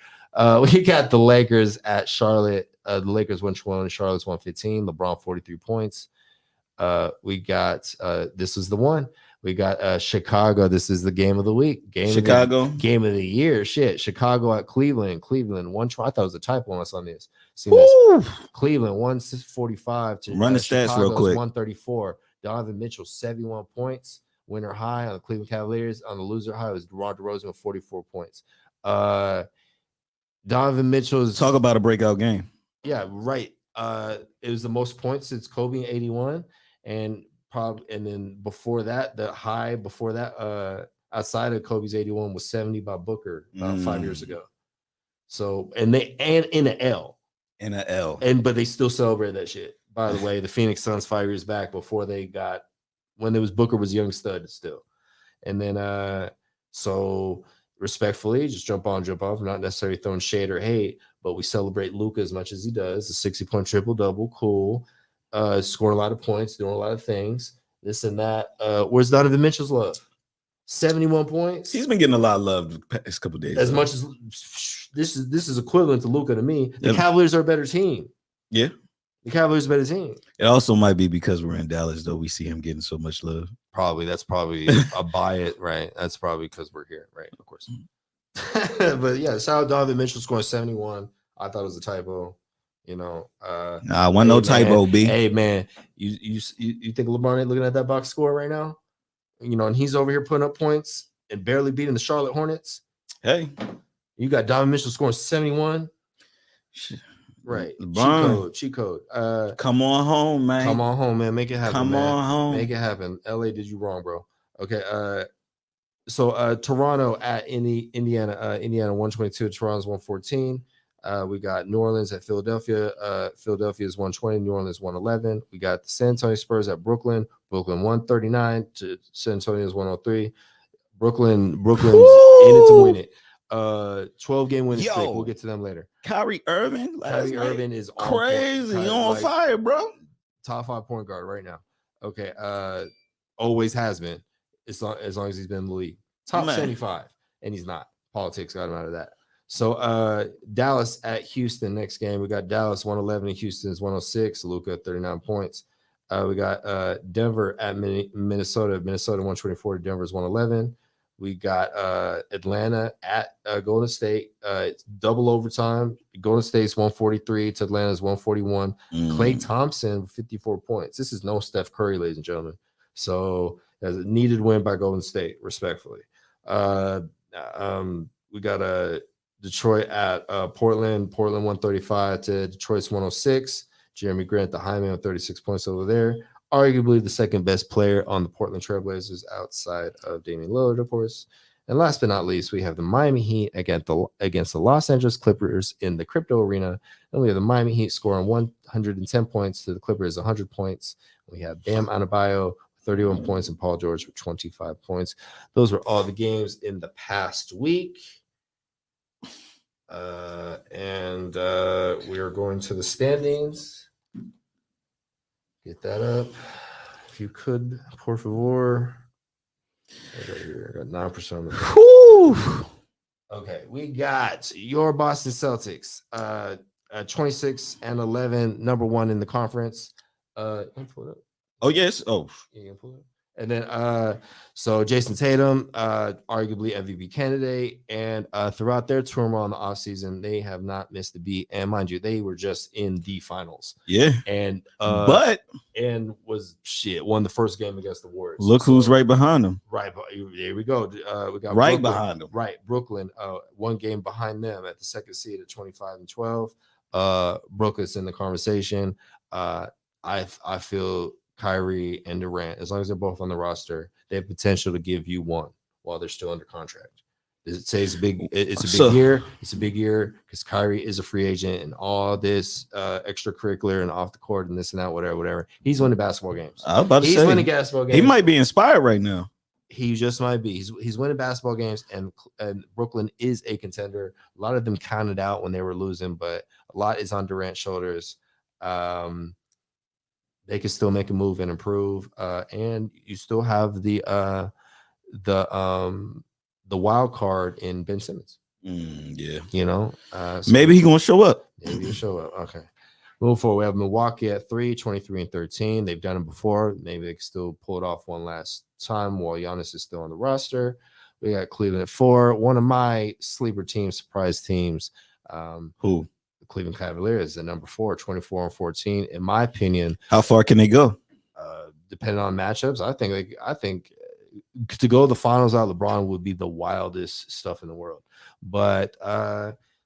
Speaker 1: We got the Lakers at Charlotte. The Lakers 112, Charlotte's 115. LeBron 43 points. We got this is the one. We got Chicago. This is the game of the week. Game of the year. Shit. Chicago at Cleveland. Cleveland one. I thought it was a typo when I saw this. Cleveland 145 to
Speaker 2: run the stats
Speaker 1: Chicago's
Speaker 2: real quick.
Speaker 1: 134. Donovan Mitchell 71 points. Winner high on the Cleveland Cavaliers. On the loser high was DeMar DeRozan with 44 points. Donovan Mitchell's
Speaker 2: talk about a breakout game.
Speaker 1: Yeah, right. It was the most points since Kobe 81, and then before that, the high before that, outside of Kobe's 81 was 70 by Booker about 5 years ago. So in an L, but they still celebrate that shit. By the way, the Phoenix Suns 5 years back before they got when there was Booker was young stud still, and then so respectfully, just jump on, jump off. I'm not necessarily throwing shade or hate, but we celebrate Luka as much as he does. A 60-point triple-double, cool. Scoring a lot of points, doing a lot of things, this and that. Where's Donovan Mitchell's love? 71 points.
Speaker 2: He's been getting a lot of love the past couple of days.
Speaker 1: As much as this is equivalent to Luka to me. The Cavaliers are a better team.
Speaker 2: Yeah.
Speaker 1: The Cavaliers are a better team.
Speaker 2: It also might be because we're in Dallas, though. We see him getting so much love.
Speaker 1: That's probably a buy it, right? That's probably because we're here, right? Of course. But yeah, shout out Donovan Mitchell scoring 71. I thought it was a typo.
Speaker 2: No typo, B.
Speaker 1: Hey man, you think LeBron ain't looking at that box score right now? And he's over here putting up points and barely beating the Charlotte Hornets.
Speaker 2: Hey,
Speaker 1: you got Donovan Mitchell scoring 71. Right,
Speaker 2: LeBron.
Speaker 1: Cheat code.
Speaker 2: Come on home, man.
Speaker 1: Come on home, man. Make it happen.
Speaker 2: Come on home.
Speaker 1: Make it happen. LA did you wrong, bro. Okay. So Toronto at Indiana 122. Toronto's 114. We got New Orleans at Philadelphia. Philadelphia is 120. New Orleans 111. We got the San Antonio Spurs at Brooklyn. Brooklyn 139 to San Antonio's 103. Brooklyn's in it to win it. 12-game winning streak. We'll get to them later.
Speaker 2: Kyrie Irving
Speaker 1: is
Speaker 2: crazy. On fire, bro.
Speaker 1: Top 5 point guard right now. Okay. Always has been. As long as he's been in the league. Top 75. And he's not. Politics got him out of that. So Dallas at Houston next game. We got Dallas 111 and Houston's 106. Luka 39 points. We got Denver at Minnesota. Minnesota 124 to Denver's 111. We got Atlanta at Golden State. It's double overtime. Golden State's 143 to Atlanta's 141. Klay Thompson 54 points. This is no Steph Curry, ladies and gentlemen. So as a needed win by Golden State, respectfully. We got Detroit at Portland. Portland 135 to Detroit's 106. Jeremy Grant, the high man, with 36 points over there. Arguably the second best player on the Portland Trailblazers outside of Damian Lillard, of course. And last but not least, we have the Miami Heat against the Los Angeles Clippers in the Crypto Arena. And we have the Miami Heat scoring 110 points to the Clippers 100 points. We have Bam Adebayo 31 points and Paul George with 25 points. Those were all the games in the past week. And we are going to the standings. Get that up. If you could, por favor. I got 9% on the Okay, we got your Boston Celtics. 26 and 11, number 1 in the conference. Can you pull it up?
Speaker 2: Oh, yes. Oh.
Speaker 1: You can pull it up. And then so Jason Tatum, arguably MVP candidate, and throughout their turmoil in the offseason, they have not missed a beat. And mind you, they were just in the finals.
Speaker 2: Yeah.
Speaker 1: And
Speaker 2: won
Speaker 1: the first game against the Warriors.
Speaker 2: Look who's right behind them.
Speaker 1: Right. There we go. We got
Speaker 2: right
Speaker 1: Brooklyn,
Speaker 2: behind them.
Speaker 1: Right. Brooklyn, 1 game behind them at the second seed at 25 and 12. Brooklyn's in the conversation. I feel Kyrie and Durant, as long as they're both on the roster, they have potential to give you 1 while they're still under contract. Does it say it's a big year? It's a big year because Kyrie is a free agent and all this extracurricular and off the court and this and that, whatever. He's winning basketball games.
Speaker 2: I was about to say,
Speaker 1: winning basketball games.
Speaker 2: He might be inspired right now.
Speaker 1: He just might be. He's winning basketball games, and Brooklyn is a contender. A lot of them counted out when they were losing, but a lot is on Durant's shoulders. They can still make a move and improve, and you still have the wild card in Ben Simmons.
Speaker 2: Yeah,
Speaker 1: so
Speaker 2: maybe he's gonna show up.
Speaker 1: Maybe he'll show up. Okay. Moving forward, we have Milwaukee at 3, 23 and 13. They've done it before. Maybe they can still pull it off one last time while Giannis is still on the roster. We got Cleveland at 4. One of my sleeper teams, surprise teams.
Speaker 2: Who?
Speaker 1: The Cleveland Cavaliers at number 4, 24 and 14. In my opinion,
Speaker 2: how far can they go?
Speaker 1: Depending on matchups, I think to go to the finals out, LeBron would be the wildest stuff in the world. But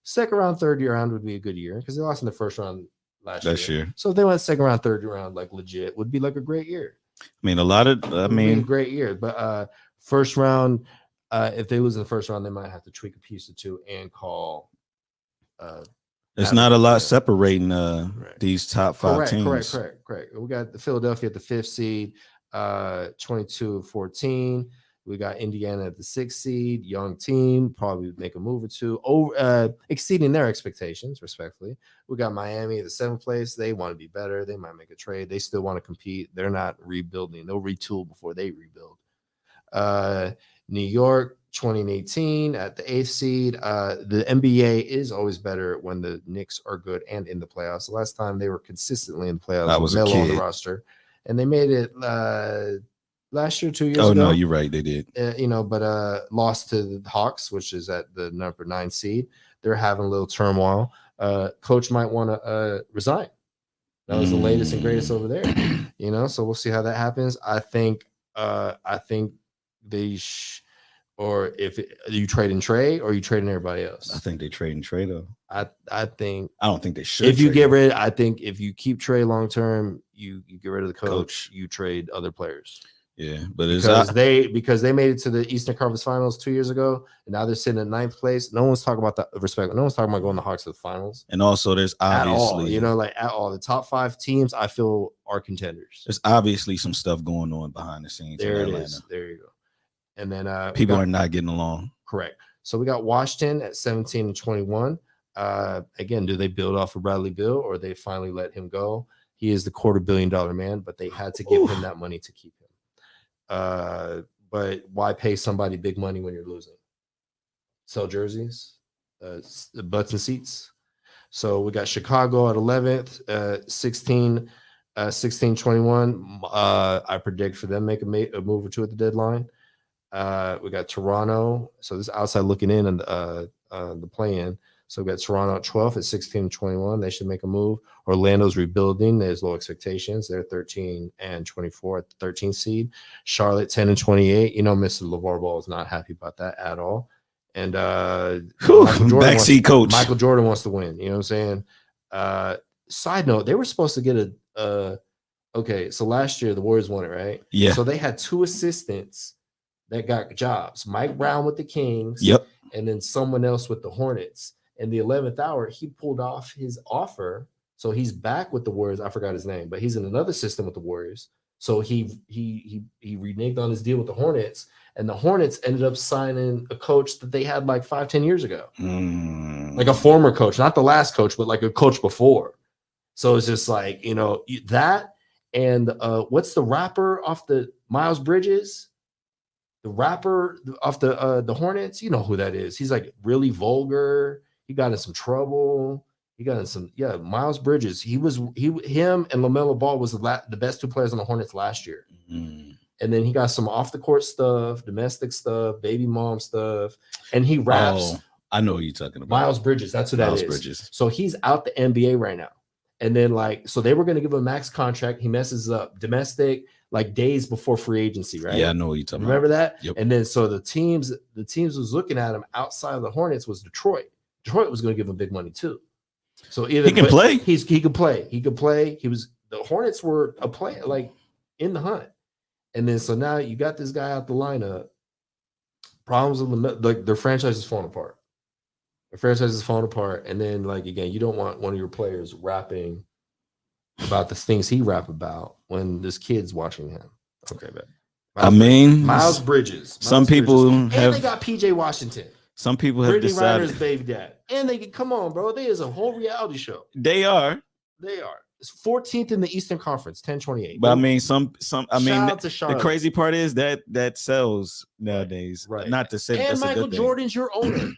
Speaker 1: second round, third round would be a good year because they lost in the first round last year. So if they went second round, third round, like legit, would be like a great year.
Speaker 2: I mean, a
Speaker 1: great year. But first round, if they lose in the first round, they might have to tweak a piece or two and call.
Speaker 2: There's not a lot separating these top 5 teams.
Speaker 1: Correct. We got the Philadelphia at the 5th seed, 22-14. We got Indiana at the 6th seed, young team, probably make a move or two, exceeding their expectations, respectfully. We got Miami at the 7th place. They want to be better. They might make a trade. They still want to compete. They're not rebuilding. They'll retool before they rebuild. New York, 2018 at the 8th seed. The NBA is always better when the Knicks are good and in the playoffs. The last time they were consistently in the playoffs,
Speaker 2: that was Melo
Speaker 1: on the roster, and they made it last year, 2 years ago.
Speaker 2: Oh no, you're right, they did.
Speaker 1: But lost to the Hawks, which is at the number 9 seed. They're having a little turmoil. Coach might want to resign. That was the latest and greatest over there. So we'll see how that happens. I think they or if you trade and trade, or you trade in everybody else.
Speaker 2: I think they trade and trade though.
Speaker 1: I
Speaker 2: don't think they should.
Speaker 1: If you get rid, I think if you keep Trey long term, you get rid of the coach. You trade other players.
Speaker 2: Yeah, but
Speaker 1: because they made it to the Eastern Conference Finals 2 years ago, and now they're sitting in 9th place. No one's talking about that respect. No one's talking about going the Hawks to the finals.
Speaker 2: And also, there's obviously
Speaker 1: at all the top 5 teams I feel are contenders.
Speaker 2: There's obviously some stuff going on behind the scenes.
Speaker 1: There it is. There you go. And then
Speaker 2: people are not getting along.
Speaker 1: Correct. So we got Washington at 17 and 21. Again, do they build off of Bradley Beal, or they finally let him go? He is the $250 million man, but they had to give him that money to keep him. But why pay somebody big money when you're losing? Sell jerseys, butts and seats. So we got Chicago at 11th, 16-21. I predict for them to make a move or two at the deadline. We got Toronto. So this is outside looking in on the play-in. So we got Toronto at 12th at 16-21. They should make a move. Orlando's rebuilding. There's low expectations. They're 13 and 24 at the 13th seed. Charlotte 10 and 28. Mr. LeVar Ball is not happy about that at all. And
Speaker 2: backseat coach
Speaker 1: Michael Jordan wants to win. You know what I'm saying? Side note: they were supposed to get okay. So last year the Warriors won it, right?
Speaker 2: Yeah.
Speaker 1: So they had 2 assistants that got jobs. Mike Brown with the Kings.
Speaker 2: Yep.
Speaker 1: And then someone else with the Hornets. In the 11th hour, he pulled off his offer. So he's back with the Warriors. I forgot his name, but he's in another system with the Warriors. So he reneged on his deal with the Hornets, and the Hornets ended up signing a coach that they had like 5-10 years ago. Like a former coach, not the last coach, but like a coach before. So it's just like, that. And what's the rapper off the Miles Bridges? The rapper off the Hornets, you know who that is. He's like really vulgar. He got in some trouble. Miles Bridges. Him and LaMelo Ball was the best 2 players on the Hornets last year. And then he got some off the court stuff, domestic stuff, baby mom stuff, and he raps.
Speaker 2: Oh, I know what you're talking about.
Speaker 1: Miles Bridges. That's who that is.
Speaker 2: Bridges.
Speaker 1: So he's out the NBA right now. And then so they were going to give him a max contract. He messes up domestic. Like days before free agency, right?
Speaker 2: Yeah, I know what you're talking
Speaker 1: Remember
Speaker 2: about.
Speaker 1: that?
Speaker 2: Yep.
Speaker 1: And then so the teams was looking at him outside of the Hornets was Detroit. Detroit was going to give him big money too. So either
Speaker 2: he can play.
Speaker 1: He could play. He could play. The Hornets were a play like in the hunt. And then so now you got this guy out the lineup. Problems with their franchise is falling apart. Their franchise is falling apart. And then again, you don't want one of your players rapping about the things he rap about when this kid's watching him. Okay, bet. Miles Bridges.
Speaker 2: Some people
Speaker 1: and
Speaker 2: have.
Speaker 1: they got PJ Washington.
Speaker 2: Some people have
Speaker 1: Brittany
Speaker 2: decided.
Speaker 1: Reiner's baby dad. And they come on, bro. There is a whole reality show.
Speaker 2: They are.
Speaker 1: It's 14th in the Eastern Conference, 10-28.
Speaker 2: But I mean, the crazy part is that sells nowadays.
Speaker 1: Right.
Speaker 2: Not to say
Speaker 1: and
Speaker 2: that's
Speaker 1: Michael
Speaker 2: a good
Speaker 1: Jordan's your owner.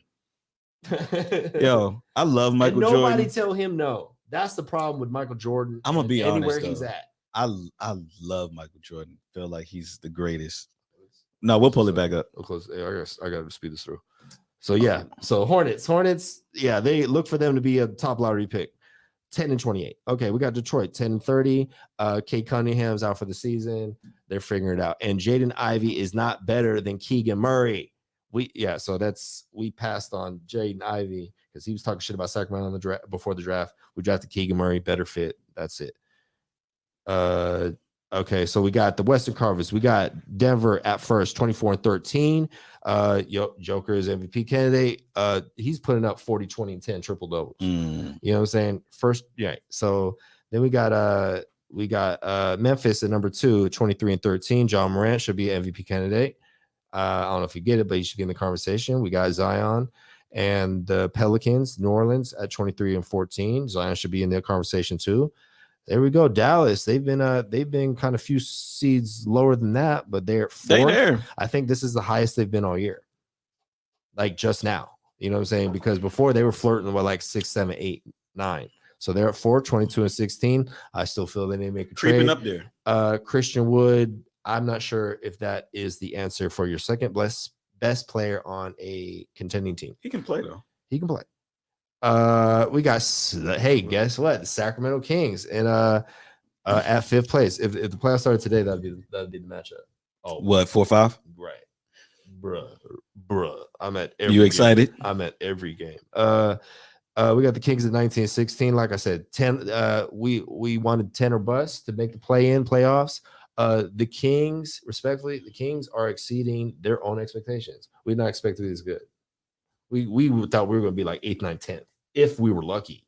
Speaker 2: Yo, I love Michael Jordan.
Speaker 1: Nobody tell him no. That's the problem with Michael Jordan.
Speaker 2: I'm gonna be
Speaker 1: anywhere
Speaker 2: honest,
Speaker 1: he's at.
Speaker 2: I love Michael Jordan. Feel like he's the greatest. No, we'll pull it back up.
Speaker 1: Close. I got to speed this through. So yeah, so Hornets. Yeah, they look for them to be a top lottery pick. 10-28. Okay, we got Detroit 10-30. Kate Cunningham's out for the season. They're figuring it out. And Jaden Ivey is not better than Keegan Murray. We passed on Jaden Ivey because he was talking shit about Sacramento on the draft before the draft. We drafted Keegan Murray, better fit. That's it. Okay, so we got the Western Conference. We got Denver at first, 24-13. Joker's MVP candidate. He's putting up 40, 20, and 10 triple doubles. You know what I'm saying? First, yeah. So then we got Memphis at number 2, 23-13. John Morant should be an MVP candidate. I don't know if you get it, but he should be in the conversation. We got Zion and the Pelicans, New Orleans at 23-14. Zion should be in the conversation too. There we go. Dallas. They've been kind of few seeds lower than that, but they're fourth. I think this is the highest they've been all year. Like just now. You know what I'm saying? Because before they were flirting with like 6, 7, 8, 9. So they're at 4, 22-16. I still feel they need to make a
Speaker 2: creeping
Speaker 1: trade.
Speaker 2: up there.
Speaker 1: Christian Wood. I'm not sure if that is the answer for your second best player on a contending team.
Speaker 2: He can play though.
Speaker 1: He can play. We got guess what? The Sacramento Kings and at 5th place. If the playoffs started today, that'd be the matchup. Oh,
Speaker 2: what 4-5?
Speaker 1: Right, bruh. I'm at every
Speaker 2: you excited?
Speaker 1: Game. I'm at every game. We got the Kings at 19-16. Like I said, 10. We wanted 10 or bust to make the play-in playoffs. The Kings, respectfully, the Kings are exceeding their own expectations. We did not expect to be this good. We thought we were going to be like 8th, 9th, 10th if we were lucky.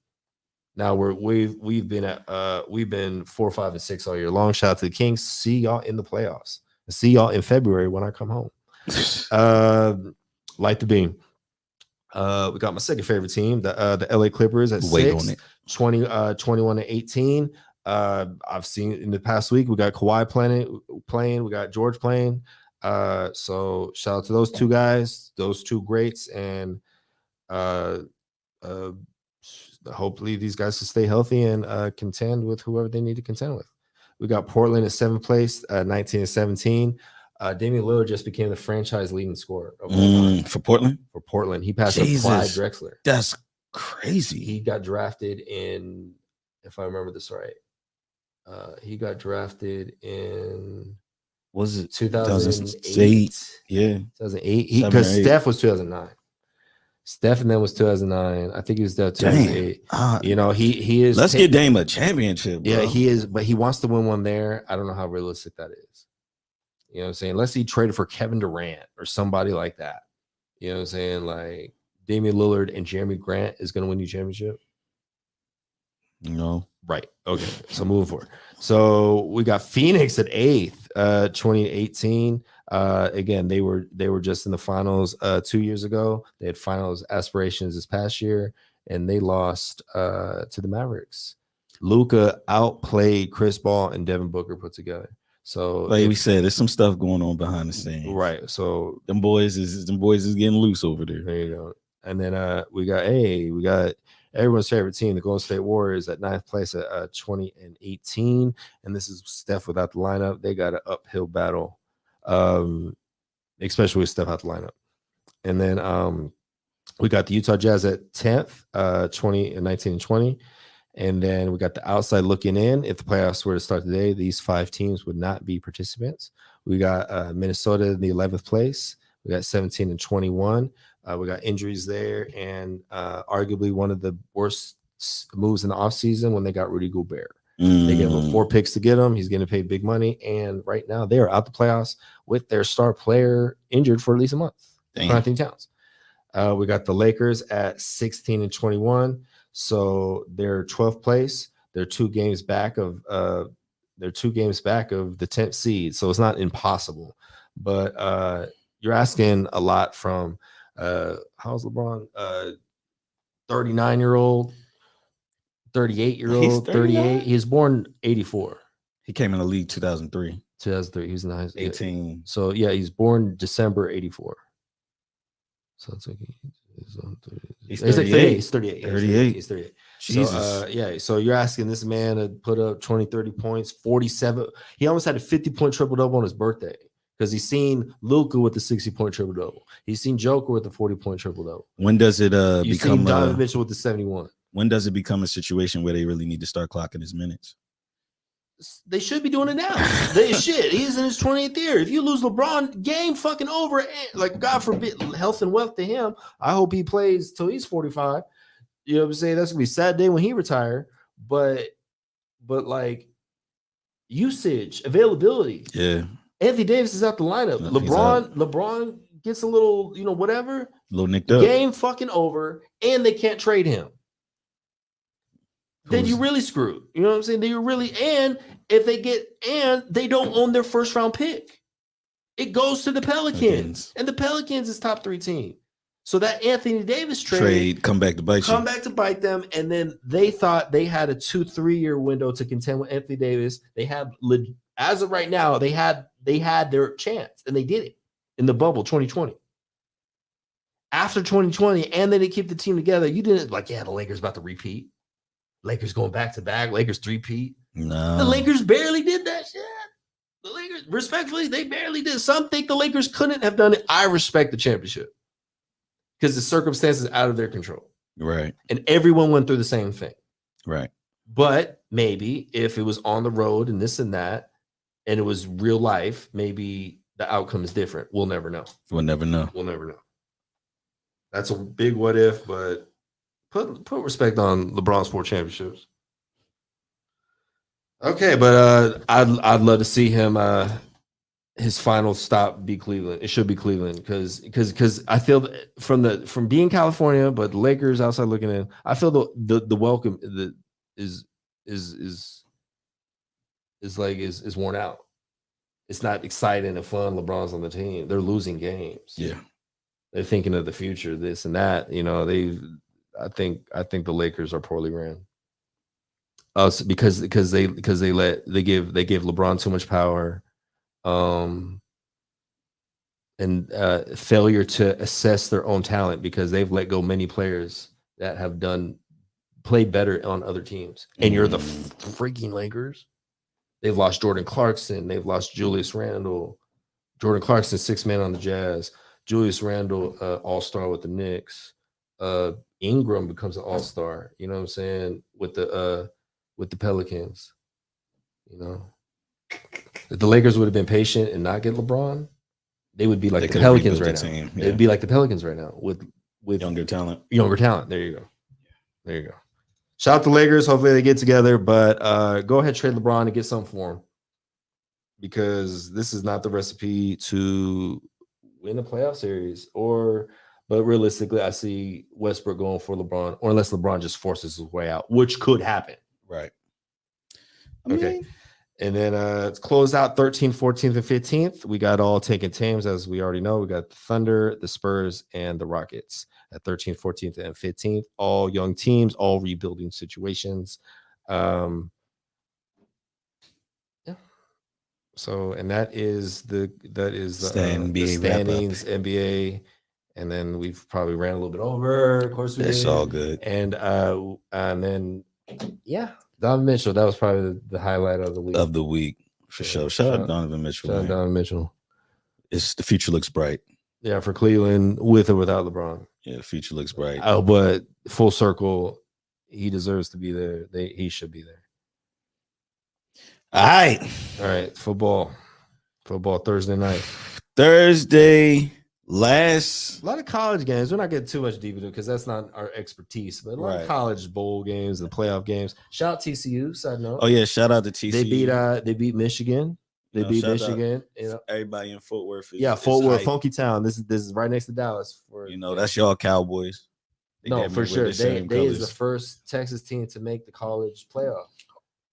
Speaker 1: Now we've been 4, 5, and 6 all year long. Shout out to the Kings. See y'all in the playoffs. See y'all in February when I come home. Light the beam. We got my second favorite team, the LA Clippers at 6, 21-18. I've seen in the past week we got Kawhi playing, we got George playing. So shout out to those two guys, those two greats, and hopefully these guys will stay healthy and contend with whoever they need to contend with. We got Portland at 7th place, 19-17. Damian Lillard just became the franchise leading scorer
Speaker 2: for Portland.
Speaker 1: For Portland, he passed Clyde Drexler.
Speaker 2: That's crazy.
Speaker 1: He got drafted in, if I remember this right, he got drafted in.
Speaker 2: Was it
Speaker 1: 2008?
Speaker 2: Yeah,
Speaker 1: 2008. Because Steph was 2009. Steph and then was 2009. I think he was there 2008. You know, he is.
Speaker 2: Let's get Dame a championship. Bro.
Speaker 1: Yeah, he is, but he wants to win one there. I don't know how realistic that is. You know what I'm saying? Unless he traded for Kevin Durant or somebody like that. You know what I'm saying? Like Damian Lillard and Jeremy Grant is going to win you championship.
Speaker 2: No.
Speaker 1: Right. Okay. So moving forward. So we got Phoenix at 8th, 2018. Again, they were just in the finals 2 years ago. They had finals aspirations this past year, and they lost to the Mavericks. Luka outplayed Chris Paul and Devin Booker put together. So
Speaker 2: like we said, there's some stuff going on behind the scenes.
Speaker 1: Right. So
Speaker 2: them boys is getting loose over there.
Speaker 1: There you go. And then we got everyone's favorite team, the Golden State Warriors, at 9th place at 20-18. And this is Steph without the lineup. They got an uphill battle, especially with Steph out the lineup. And then we got the Utah Jazz at 10th, 19-20. And then we got the outside looking in. If the playoffs were to start today, these 5 teams would not be participants. We got Minnesota in the 11th place. We got 17-21. We got injuries there, and arguably one of the worst moves in the offseason when they got Rudy Gobert. They gave him 4 picks to get him. He's going to pay big money, and right now they are out the playoffs with their star player injured for at least a month. Anthony Towns. We got the Lakers at 16-21, so they're 12th place. They're 2 games back of they're 2 games back of the 10th seed, so it's not impossible. But you're asking a lot from how's LeBron? 39-year-old, 38-year-old, 38. He was born 84.
Speaker 2: He came in the league 2003.
Speaker 1: 2003. He's nice.
Speaker 2: 18.
Speaker 1: So yeah, he's born December 84. So it's like
Speaker 2: He's
Speaker 1: like
Speaker 2: 38.
Speaker 1: He's 38.
Speaker 2: 38.
Speaker 1: He's 38.
Speaker 2: Jesus.
Speaker 1: So yeah, so you're asking this man to put up 20, 30 points, 47. He almost had a 50-point triple-double on his birthday because he's seen Luka with the 60-point triple-double. He's seen Joker with the 40-point triple-double.
Speaker 2: When does it
Speaker 1: You've
Speaker 2: become
Speaker 1: seen Donovan Mitchell with the 71.
Speaker 2: When does it become a situation where they really need to start clocking his minutes?
Speaker 1: They should be doing it now. They should. He's in his 28th year. If you lose LeBron, game fucking over. Like, God forbid, health and wealth to him. I hope he plays till he's 45. You know what I'm saying? That's gonna be a sad day when he retire. But like usage, availability.
Speaker 2: Yeah.
Speaker 1: Anthony Davis is out the lineup. LeBron gets a little, whatever.
Speaker 2: A little nicked up.
Speaker 1: Game fucking over, and they can't trade him. Then you really screwed. You know what I'm saying? Then you really, and if they don't own their first round pick. It goes to the Pelicans. And the Pelicans is top 3 team. So that Anthony Davis trade
Speaker 2: come back to bite
Speaker 1: them. And then they thought they had a 2-3 year window to contend with Anthony Davis. They had, as of right now, they had their chance, and they did it in the bubble 2020. After 2020, and then they keep the team together. You didn't the Lakers about to repeat. Lakers going back to back. Lakers 3-peat.
Speaker 2: No.
Speaker 1: The Lakers barely did that shit. The Lakers, respectfully, they barely did. Some think the Lakers couldn't have done it. I respect the championship because the circumstances out of their control.
Speaker 2: Right.
Speaker 1: And everyone went through the same thing.
Speaker 2: Right.
Speaker 1: But maybe if it was on the road and this and that, and it was real life, maybe the outcome is different. We'll never know.
Speaker 2: We'll never know.
Speaker 1: That's a big what if, but put respect on LeBron's 4 championships. Okay, but I'd love to see him his final stop be Cleveland. It should be Cleveland because I feel from being California, but the Lakers outside looking in, I feel the welcome is worn out. It's not exciting and fun. LeBron's on the team. They're losing games.
Speaker 2: Yeah.
Speaker 1: They're thinking of the future, this and that. I think the Lakers are poorly ran. Because they give LeBron too much power, and failure to assess their own talent because they've let go many players that have played better on other teams. And you're the freaking Lakers. They've lost Jordan Clarkson. They've lost Julius Randle. Jordan Clarkson, 6 man on the Jazz. Julius Randle, all-star with the Knicks. Ingram becomes an all-star. You know what I'm saying? With the Pelicans. If the Lakers would have been patient and not get LeBron, they would be like the Pelicans right now. Yeah. They'd be like the Pelicans right now with
Speaker 2: younger talent.
Speaker 1: There you go. Shout out to Lakers. Hopefully they get together, but go ahead, trade LeBron and get something for him because this is not the recipe to win a playoff series. But realistically, I see Westbrook going for LeBron, or unless LeBron just forces his way out, which could happen.
Speaker 2: Right.
Speaker 1: Okay. And then it's closed out 13th, 14th, and 15th. We got all taken teams, as we already know. We got the Thunder, the Spurs, and the Rockets at 13th, 14th, and 15th. All young teams, all rebuilding situations. Yeah. So, and that is the standings, NBA. And then we've probably ran a little bit over. Of course,
Speaker 2: it's all good.
Speaker 1: And then, yeah, Donovan Mitchell. That was probably the highlight of the week.
Speaker 2: For sure. Shout out Donovan Mitchell.
Speaker 1: Shout out Donovan Mitchell.
Speaker 2: The future looks bright.
Speaker 1: Yeah, for Cleveland, with or without LeBron.
Speaker 2: Yeah, the future looks bright.
Speaker 1: Oh, but full circle, he deserves to be there. He should be there.
Speaker 2: All
Speaker 1: right. Football Thursday night. A lot of college games. We're not getting too much deep into because that's not our expertise, but a lot of college bowl games and playoff games. Shout out TCU, side note.
Speaker 2: Oh yeah, shout out to TCU.
Speaker 1: They beat Michigan. They beat Michigan.
Speaker 2: Everybody in Fort Worth.
Speaker 1: Fort Worth, funky town. This is right next to Dallas.
Speaker 2: That's y'all Cowboys.
Speaker 1: No, for sure. They is the first Texas team to make the college playoff.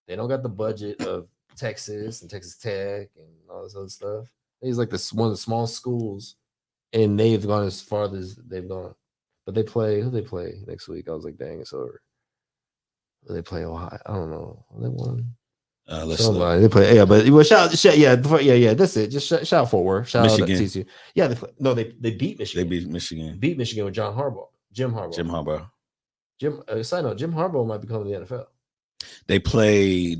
Speaker 1: They don't got the budget of Texas and Texas Tech and all this other stuff. He's like one of the small schools, and they've gone as far as they've gone. But they play who they play next week. I was like, dang, it's over. They play Ohio. I don't know. They won.
Speaker 2: Let's look.
Speaker 1: They play. Yeah, but yeah. That's it. Just shout out Fort Worth. Shout
Speaker 2: Michigan.
Speaker 1: out TCU. Yeah, they beat Michigan.
Speaker 2: They beat Michigan.
Speaker 1: Beat Michigan with Jim Harbaugh.
Speaker 2: Jim Harbaugh.
Speaker 1: Side note, Jim Harbaugh might be coming to the NFL.
Speaker 2: They play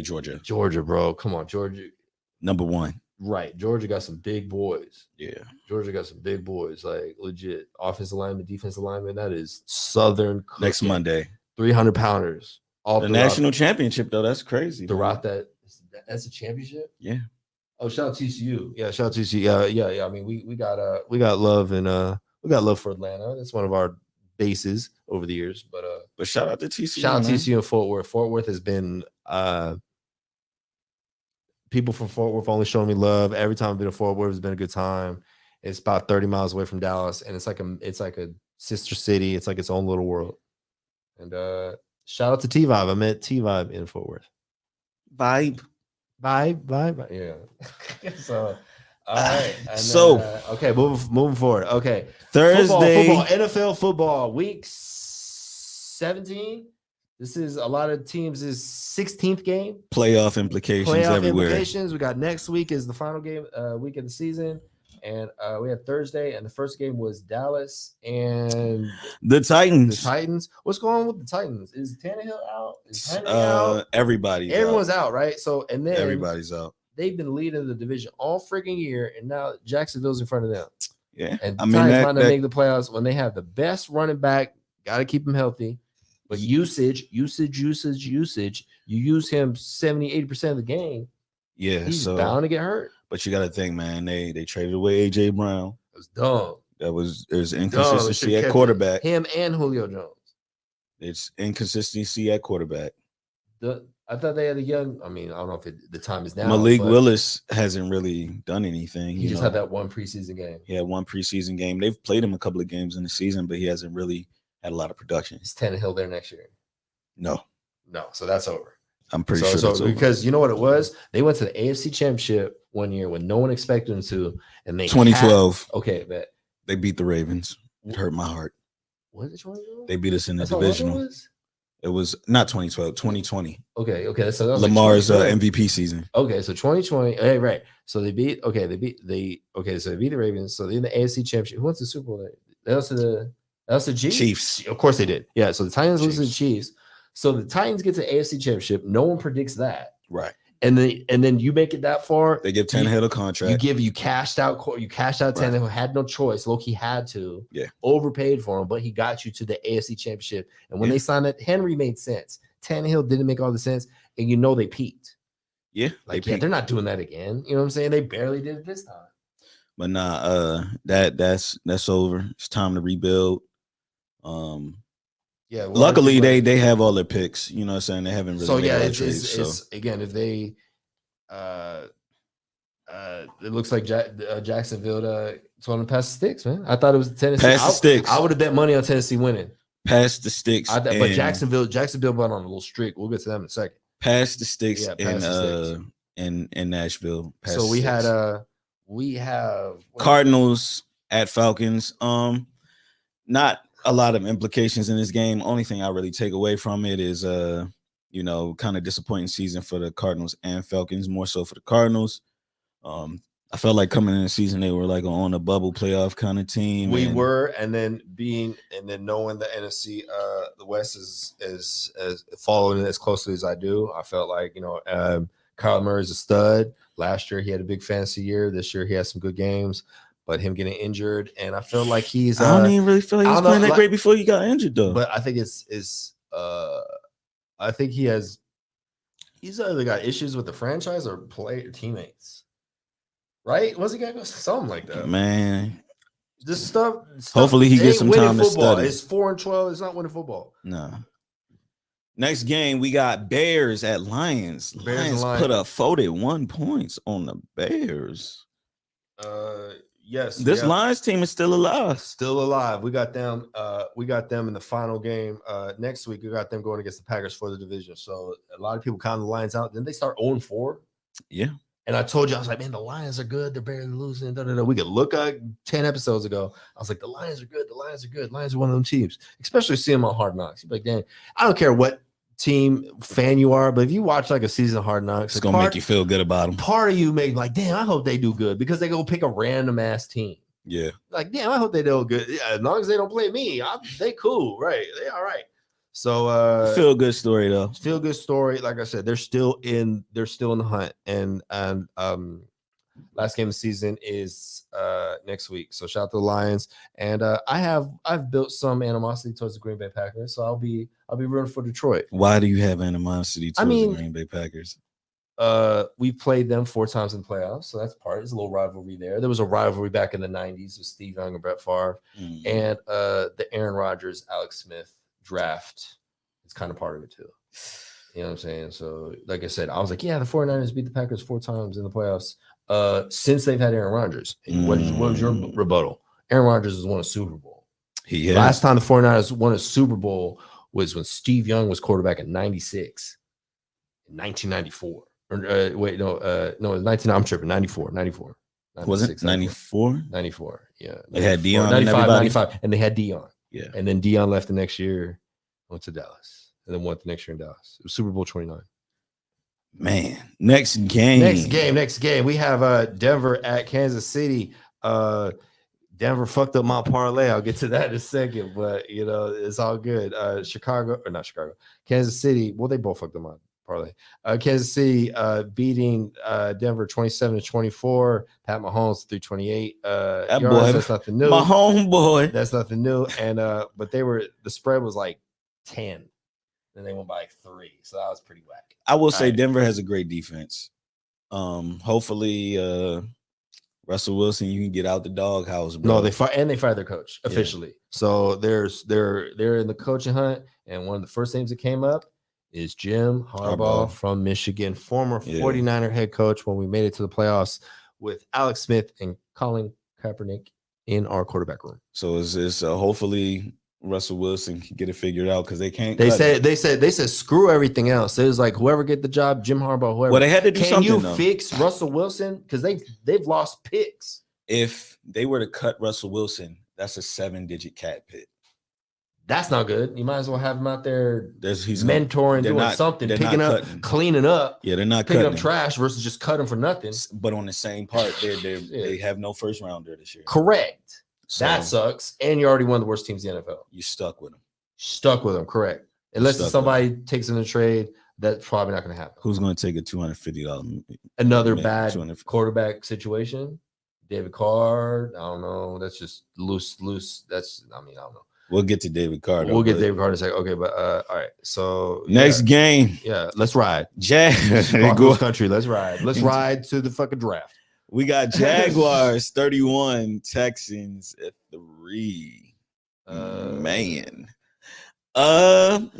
Speaker 2: Georgia.
Speaker 1: Georgia, bro. Come on, Georgia.
Speaker 2: Number 1.
Speaker 1: Right. Georgia got some big boys.
Speaker 2: Yeah.
Speaker 1: Georgia got some big boys, like legit offensive lineman, defensive lineman. That is Southern cooking.
Speaker 2: Next Monday.
Speaker 1: 300 pounders. All
Speaker 2: the national championship, though. That's crazy.
Speaker 1: Throughout that's a championship?
Speaker 2: Yeah.
Speaker 1: Oh, shout out TCU. Yeah, shout out TCU. Yeah. I mean, we got love and we got love for Atlanta. That's one of our bases over the years. But
Speaker 2: shout out to TCU.
Speaker 1: Shout out TCU and Fort Worth. Fort Worth has been people from Fort Worth only showing me love. Every time I've been to Fort Worth, it's been a good time. It's about 30 miles away from Dallas, and it's like a sister city. It's like its own little world. And shout out to T-Vibe. I met T-Vibe in Fort Worth.
Speaker 2: Vibe.
Speaker 1: Yeah. So, all right.
Speaker 2: Okay,
Speaker 1: moving forward. Okay.
Speaker 2: Thursday.
Speaker 1: Football, NFL football, week 17. This is a lot of teams' 16th game.
Speaker 2: Playoff implications everywhere.
Speaker 1: We got next week is the final game, week of the season. And we had Thursday, and the first game was Dallas and
Speaker 2: the Titans.
Speaker 1: What's going on with the Titans? Is Tannehill out? Out?
Speaker 2: Everyone's
Speaker 1: out, right? So and then
Speaker 2: everybody's out.
Speaker 1: They've been leading the division all freaking year, and now Jacksonville's in front of them.
Speaker 2: Yeah,
Speaker 1: and the Titans might not make the playoffs when they have the best running back. Got to keep him healthy, but usage. You use him 70-80% of the game.
Speaker 2: Yeah,
Speaker 1: he's bound to get hurt.
Speaker 2: But you got to think, man, they traded away AJ Brown.
Speaker 1: It was dumb.
Speaker 2: There's inconsistency at quarterback.
Speaker 1: Him and Julio Jones.
Speaker 2: It's inconsistency at quarterback.
Speaker 1: I thought they had a young. I mean, I don't know if the time is now.
Speaker 2: Malik Willis hasn't really done anything.
Speaker 1: He just had that one preseason game.
Speaker 2: He had one preseason game. They've played him a couple of games in the season, but he hasn't really had a lot of production.
Speaker 1: Is Tannehill there next year?
Speaker 2: No.
Speaker 1: So that's over.
Speaker 2: I'm pretty sure that's over.
Speaker 1: Because you know what it was? They went to the AFC Championship one year when no one expected them to, and they
Speaker 2: 2012.
Speaker 1: Okay, but
Speaker 2: they beat the Ravens. It hurt my heart.
Speaker 1: Was it 2012?
Speaker 2: They beat us in the divisional. It was not 2012, 2020.
Speaker 1: Okay. So that was
Speaker 2: Lamar's MVP season.
Speaker 1: Okay, so 2020. Hey, right. So they beat the Ravens. So they're in the AFC Championship. Who won the Super Bowl? That was the
Speaker 2: Chiefs.
Speaker 1: Of course they did. Yeah. So the Titans lose to the Chiefs. So the Titans get to the AFC Championship. No one predicts that.
Speaker 2: Right.
Speaker 1: And then you make it that far.
Speaker 2: They give Tannehill a contract.
Speaker 1: You cashed out Tannehill, had no choice. Loki had to.
Speaker 2: Yeah.
Speaker 1: Overpaid for him, but he got you to the AFC Championship. And when they signed it, Henry made sense. Tannehill didn't make all the sense, and they peaked.
Speaker 2: Yeah.
Speaker 1: They're not doing that again. You know what I'm saying? They barely did it this time.
Speaker 2: But that's over. It's time to rebuild.
Speaker 1: Yeah.
Speaker 2: Luckily, they have all their picks. You know what I'm saying? They haven't really.
Speaker 1: So yeah, it's again, if they, it looks like Jacksonville told them to pass the sticks, man. I thought it was Tennessee.
Speaker 2: Pass the sticks.
Speaker 1: I would have bet money on Tennessee winning.
Speaker 2: Pass the sticks.
Speaker 1: But Jacksonville went on a little streak. We'll get to them in a second.
Speaker 2: Pass the sticks in Nashville.
Speaker 1: So we have
Speaker 2: Cardinals at Falcons. Not a lot of implications in this game. Only thing I really take away from it is kind of disappointing season for the Cardinals and Falcons, more so for the Cardinals. I felt like coming in the season they were like on a bubble playoff kind of team.
Speaker 1: And then knowing the NFC, the West is following it as closely as I do. I felt like Kyler Murray's a stud. Last year he had a big fantasy year. This year he has some good games. But him getting injured, and I feel like he's.
Speaker 2: I don't even really feel like he was playing that great before he got injured, though.
Speaker 1: But I think I think he's either got issues with the franchise or teammates, right? Was he got something like that?
Speaker 2: Man,
Speaker 1: this stuff.
Speaker 2: Hopefully, he gets some time to study.
Speaker 1: It's 4-12. It's not winning football.
Speaker 2: No. Next game, we got Bears at Lions. Lions put up 41 points on the Bears.
Speaker 1: Yes,
Speaker 2: This Lions team is still alive.
Speaker 1: still alive. We got them. We got them in the final game next week. We got them going against the Packers for the division. So a lot of people count the Lions out. Then they start 0-4.
Speaker 2: Yeah.
Speaker 1: And I told you, I was like, man, the Lions are good. They're barely losing. Da, da, da. We could look at 10 episodes ago. I was like, the Lions are good. The Lions are good. Lions are one of them teams, especially seeing them on Hard Knocks. You're like, damn, I don't care what team fan you are, but if you watch like a season of Hard Knocks,
Speaker 2: It's going to make you feel good about them.
Speaker 1: part of you may like, damn, I hope they do good because they go pick a random ass team.
Speaker 2: Yeah.
Speaker 1: Like, damn, I hope they do good. Yeah, as long as they don't play me, they cool, right? They all right. So
Speaker 2: Feel good story though.
Speaker 1: feel good story. Like I said, they're still in the hunt. And last game of the season is next week. So shout out to the Lions. And I've built some animosity towards the Green Bay Packers. So I'll be rooting for Detroit.
Speaker 2: Why do you have animosity towards the Green Bay Packers?
Speaker 1: We played them 4 times in the playoffs, so that's part. There's a little rivalry there. There was a rivalry back in the 90s with Steve Young and Brett Favre, and the Aaron Rodgers, Alex Smith draft is kind of part of it too. You know what I'm saying? So, like I said, I was like, yeah, the 49ers beat the Packers 4 times in the playoffs since they've had Aaron Rodgers. And what was your rebuttal? Aaron Rodgers has won a Super Bowl. Last time the 49ers won a Super Bowl was when Steve Young was quarterback in 96, in 1994. Wait, no, it was 19. I'm tripping. 94.
Speaker 2: Was it 94?
Speaker 1: 94. Yeah.
Speaker 2: They had Dion
Speaker 1: 95, 95. And they had Dion.
Speaker 2: Yeah.
Speaker 1: And then Dion left the next year, went to Dallas, and then went the next year in Dallas. It was Super Bowl 29.
Speaker 2: Man, next game. We have Denver at Kansas City. Denver fucked up my parlay. I'll get to that in a second, but you know, it's all good. Kansas City. Well, they both fucked up my parlay. Kansas City beating Denver 27-24. Pat Mahomes 328. That's nothing new. My homeboy.
Speaker 1: That's nothing new. And but the spread was like 10. Then they went by like 3. So that was pretty whack.
Speaker 2: I will say Denver has a great defense. Hopefully Russell Wilson, you can get out the doghouse, bro.
Speaker 1: No, they fired their coach officially. Yeah. So they're in the coaching hunt, and one of the first names that came up is Jim Harbaugh from Michigan, former 49er head coach when we made it to the playoffs with Alex Smith and Colin Kaepernick in our quarterback room.
Speaker 2: So is hopefully Russell Wilson can get it figured out because they can't.
Speaker 1: They said screw everything else. It was like whoever get the job, Jim Harbaugh, whoever.
Speaker 2: Well, they had to do something.
Speaker 1: Can you fix Russell Wilson? Because they've lost picks.
Speaker 2: If they were to cut Russell Wilson, that's a 7-digit cat pit.
Speaker 1: That's not good. You might as well have him out there
Speaker 2: he's
Speaker 1: mentoring, doing something, picking up, cleaning up.
Speaker 2: Yeah, they're not
Speaker 1: picking up trash versus just cut him for nothing.
Speaker 2: But on the same part, they have no first rounder this year.
Speaker 1: Correct. So, that sucks. And you're already one of the worst teams in the NFL.
Speaker 2: You're stuck with
Speaker 1: them. Correct. Unless somebody takes in a trade, that's probably not going to happen.
Speaker 2: Who's going to take a $250?
Speaker 1: Another bad quarterback situation. David Carr. I don't know. That's just loose. I don't know.
Speaker 2: We'll get to David Carr.
Speaker 1: We'll get David Carr in a second. Okay, but all right. So
Speaker 2: next game.
Speaker 1: Yeah, let's ride.
Speaker 2: Go
Speaker 1: country. Let's ride. Let's ride to the fucking draft.
Speaker 2: We got Jaguars 31, Texans at 3. Man.
Speaker 1: No,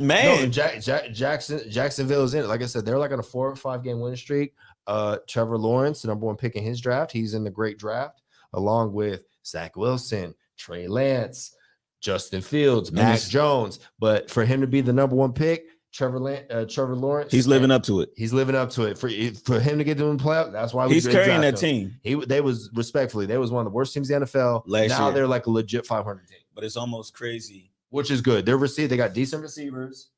Speaker 1: Jacksonville is in it. Like I said, they're like on a 4 or 5 game winning streak. Trevor Lawrence, the number 1 pick in his draft. He's in the great draft, along with Zach Wilson, Trey Lance, Justin Fields, Mac Jones. But for him to be the number 1 pick, Trevor Lawrence,
Speaker 2: he's living up to it.
Speaker 1: He's living up to it. For him to get to the playoff, that's why
Speaker 2: he's carrying that team.
Speaker 1: They was one of the worst teams in the NFL. Now they're like a legit 500 team.
Speaker 2: But it's almost crazy,
Speaker 1: which is good. They got decent receivers,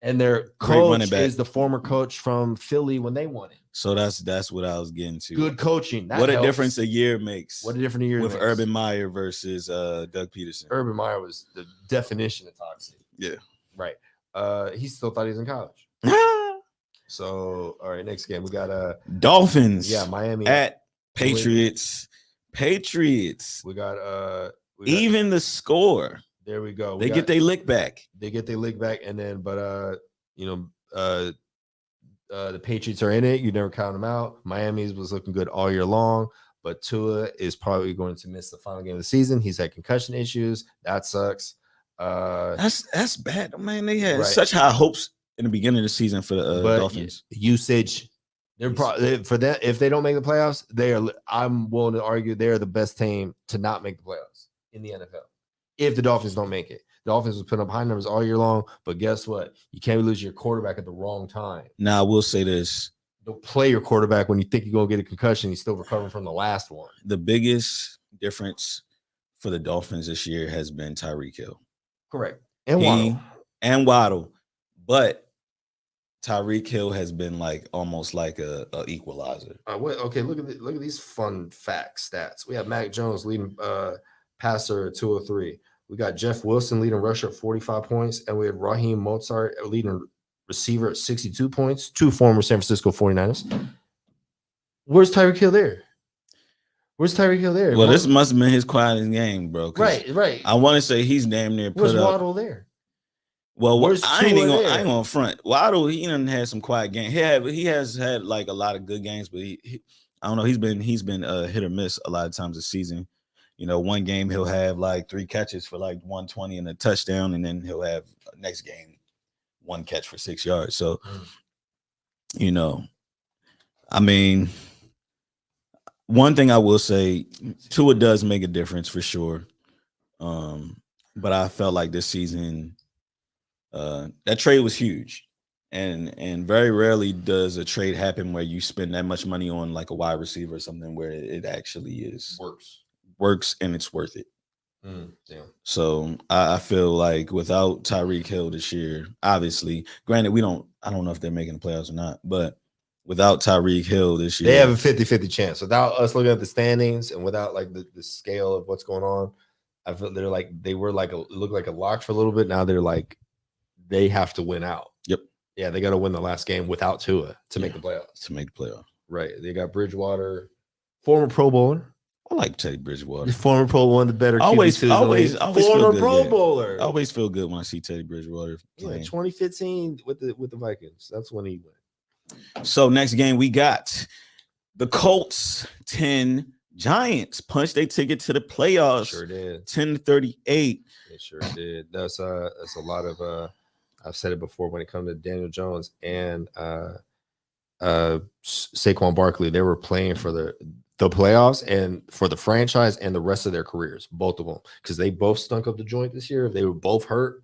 Speaker 1: and their coach is the former coach from Philly when they won it.
Speaker 2: So that's what I was getting to.
Speaker 1: Good coaching.
Speaker 2: What a difference a year makes.
Speaker 1: What a difference a year
Speaker 2: with Urban Meyer versus Doug Peterson.
Speaker 1: Urban Meyer was the definition of toxic.
Speaker 2: Yeah.
Speaker 1: Right. He still thought he was in college. So, all right, next game we got
Speaker 2: Dolphins.
Speaker 1: Yeah, Miami
Speaker 2: at Patriots. Patriots.
Speaker 1: We got
Speaker 2: even the score.
Speaker 1: There we go.
Speaker 2: They get their lick back.
Speaker 1: And then the Patriots are in it. You never count them out. Miami's was looking good all year long, but Tua is probably going to miss the final game of the season. He's had concussion issues. That sucks.
Speaker 2: That's bad, man. They had such high hopes in the beginning of the season for the Dolphins.
Speaker 1: Usage. For that, if they don't make the playoffs, I'm willing to argue they're the best team to not make the playoffs in the NFL. If the Dolphins don't make it, the Dolphins will put up high numbers all year long. But guess what? You can't lose your quarterback at the wrong time.
Speaker 2: Now, I will say this:
Speaker 1: don't play your quarterback when you think you're gonna get a concussion. He's still recovering from the last one.
Speaker 2: The biggest difference for the Dolphins this year has been Tyreek Hill.
Speaker 1: Correct. And
Speaker 2: Waddle. But Tyreek Hill has been like almost like a equalizer.
Speaker 1: Okay, look at these fun facts, stats. We have Mac Jones leading passer at 203. We got Jeff Wilson leading rusher at 45 points, and we have Raheem Mostert leading receiver at 62 points. Two former San Francisco 49ers. Where's Tyreek Hill there?
Speaker 2: Well, this must have been his quietest game, bro.
Speaker 1: Right.
Speaker 2: I want to say he's damn near put
Speaker 1: Where's
Speaker 2: up.
Speaker 1: Waddle there?
Speaker 2: Well, I ain't gonna front. Waddle, he done had some quiet games. He has had like a lot of good games, but he I don't know. He's been hit or miss a lot of times this season. You know, one game he'll have like 3 catches for like 120 and a touchdown, and then he'll have next game 1 catch for 6 yards. So, you know, I mean, one thing I will say, Tua does make a difference for sure. But I felt like this season, that trade was huge. And very rarely does a trade happen where you spend that much money on like a wide receiver or something where it actually works and it's worth it.
Speaker 1: Yeah.
Speaker 2: So I feel like without Tyreek Hill this year, obviously, granted, I don't know if they're making the playoffs or not, but without Tyreek Hill this year,
Speaker 1: they have a 50-50 chance. Without us looking at the standings and without like the scale of what's going on, I feel they were like look like a lock for a little bit. Now they're like they have to win out.
Speaker 2: Yep.
Speaker 1: Yeah, they got to win the last game without Tua to make the playoffs. Right. They got Bridgewater, former Pro Bowler.
Speaker 2: I like Teddy Bridgewater.
Speaker 1: Former Pro, one of the better.
Speaker 2: Always
Speaker 1: former Pro Bowler.
Speaker 2: I always feel good when I see Teddy Bridgewater playing.
Speaker 1: Yeah, 2015 with the Vikings. That's when he went.
Speaker 2: So next game we got the Colts 10, Giants punched their ticket to the playoffs.
Speaker 1: Sure did.
Speaker 2: 10-38.
Speaker 1: It sure did. That's a lot of I've said it before when it comes to Daniel Jones and Saquon Barkley. They were playing for the playoffs and for the franchise and the rest of their careers, both of them, because they both stunk up the joint this year. If they were both hurt,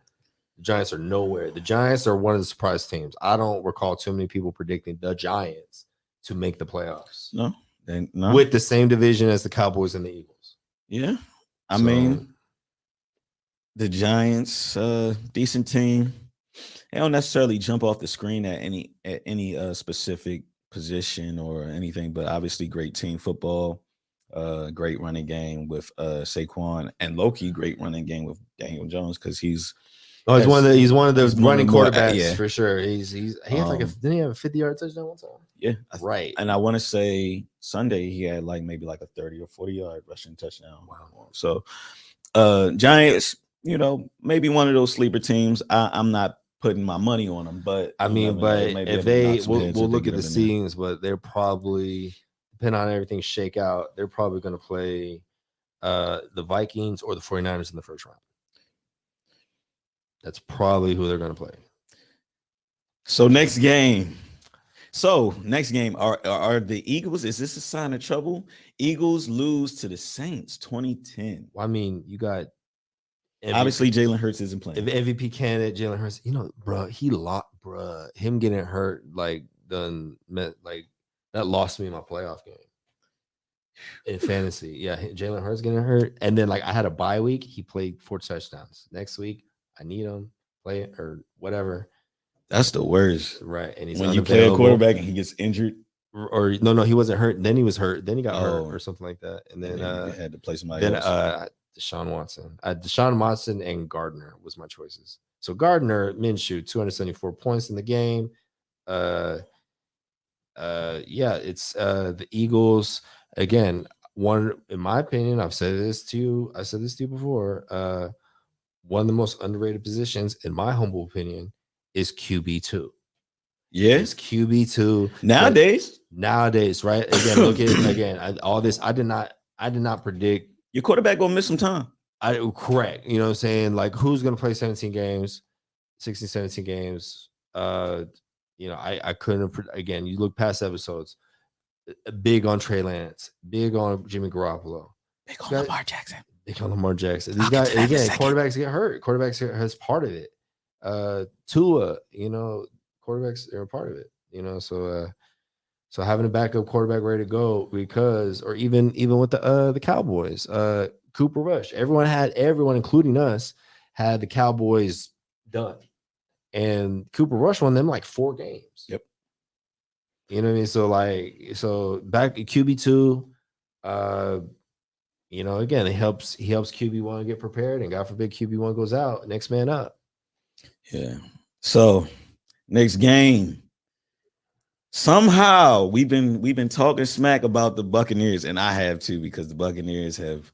Speaker 1: the Giants are nowhere. The Giants are one of the surprise teams. I don't recall too many people predicting the Giants to make the playoffs.
Speaker 2: No.
Speaker 1: With the same division as the Cowboys and the Eagles.
Speaker 2: Yeah. I mean, the Giants, decent team. They don't necessarily jump off the screen at any specific position or anything, but obviously great team football, great running game with Saquon, and low-key great running game with Daniel Jones because he's one of the running quarterbacks for sure. He had like didn't he have a 50-yard touchdown one time? Yeah,
Speaker 1: right.
Speaker 2: And I want to say Sunday he had like maybe like a 30 or 40-yard rushing touchdown.
Speaker 1: Wow.
Speaker 2: So Giants, maybe one of those sleeper teams. I'm not putting my money on them, but
Speaker 1: I mean, if we'll look at the seedings, but they're probably, depending on everything shake out, they're probably going to play the Vikings or the 49ers in the first round. That's probably who they're going to play.
Speaker 2: So next game are the Eagles. Is this a sign of trouble? Eagles lose to the Saints 2010.
Speaker 1: Well, I mean, you got
Speaker 2: obviously Jalen Hurts isn't playing.
Speaker 1: If MVP candidate Jalen Hurts, him getting hurt that lost me in my playoff game in fantasy. Yeah, Jalen Hurts getting hurt, and then I had a bye week. He played 4 touchdowns. Next week, I need him play it or whatever.
Speaker 2: That's the worst,
Speaker 1: right? And he's
Speaker 2: when you play a quarterback and he gets injured.
Speaker 1: Or no, he wasn't hurt. Then he was hurt. Then he got hurt or something like that. And then
Speaker 2: had to play somebody else.
Speaker 1: Deshaun Watson and Gardner was my choices. So Gardner, Minshew, 274 points in the game. It's the Eagles again. One, in my opinion, I've said this to you before. One of the most underrated positions, in my humble opinion, is QB2.
Speaker 2: Yes,
Speaker 1: QB2 nowadays, right? Again, look at all this. I did not predict
Speaker 2: your quarterback gonna miss some time.
Speaker 1: Correct. You know what I'm saying? Like, who's gonna play 16, 17 games? I couldn't again. You look past episodes. Big on Trey Lance, big on Jimmy Garoppolo,
Speaker 2: Big on Lamar Jackson.
Speaker 1: big on Lamar Jackson. These
Speaker 2: I'll get
Speaker 1: guys
Speaker 2: to that in a
Speaker 1: again,
Speaker 2: second.
Speaker 1: quarterbacks get hurt. Quarterbacks has part of it. Tua, quarterbacks are a part of it. So having a backup quarterback ready to go or even with the Cowboys, Cooper Rush, everyone, including us, had the Cowboys done, and Cooper Rush won them like 4 games.
Speaker 2: Yep.
Speaker 1: You know what I mean? So back at QB2, again, he helps QB1 get prepared, and God forbid QB1 goes out, next man up.
Speaker 2: Yeah. So next game. Somehow we've been talking smack about the Buccaneers, and I have too, because the Buccaneers have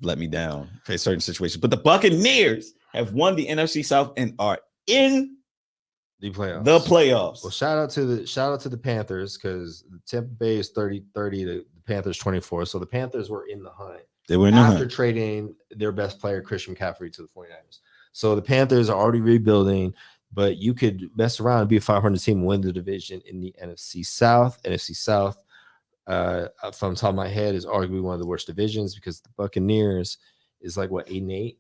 Speaker 2: let me down for certain situations. But the Buccaneers have won the NFC South and are in
Speaker 1: the playoffs.
Speaker 2: Well,
Speaker 1: shout out to the Panthers, because Tampa Bay is 30, the Panthers 24. So the Panthers were in the hunt.
Speaker 2: They were in the
Speaker 1: after
Speaker 2: hunt.
Speaker 1: trading their best player, Christian McCaffrey, to the 49ers. So the Panthers are already rebuilding, but you could mess around and be a 500 team, win the division in the NFC South. NFC South, from the top of my head, is arguably one of the worst divisions, because the Buccaneers is like 8-8,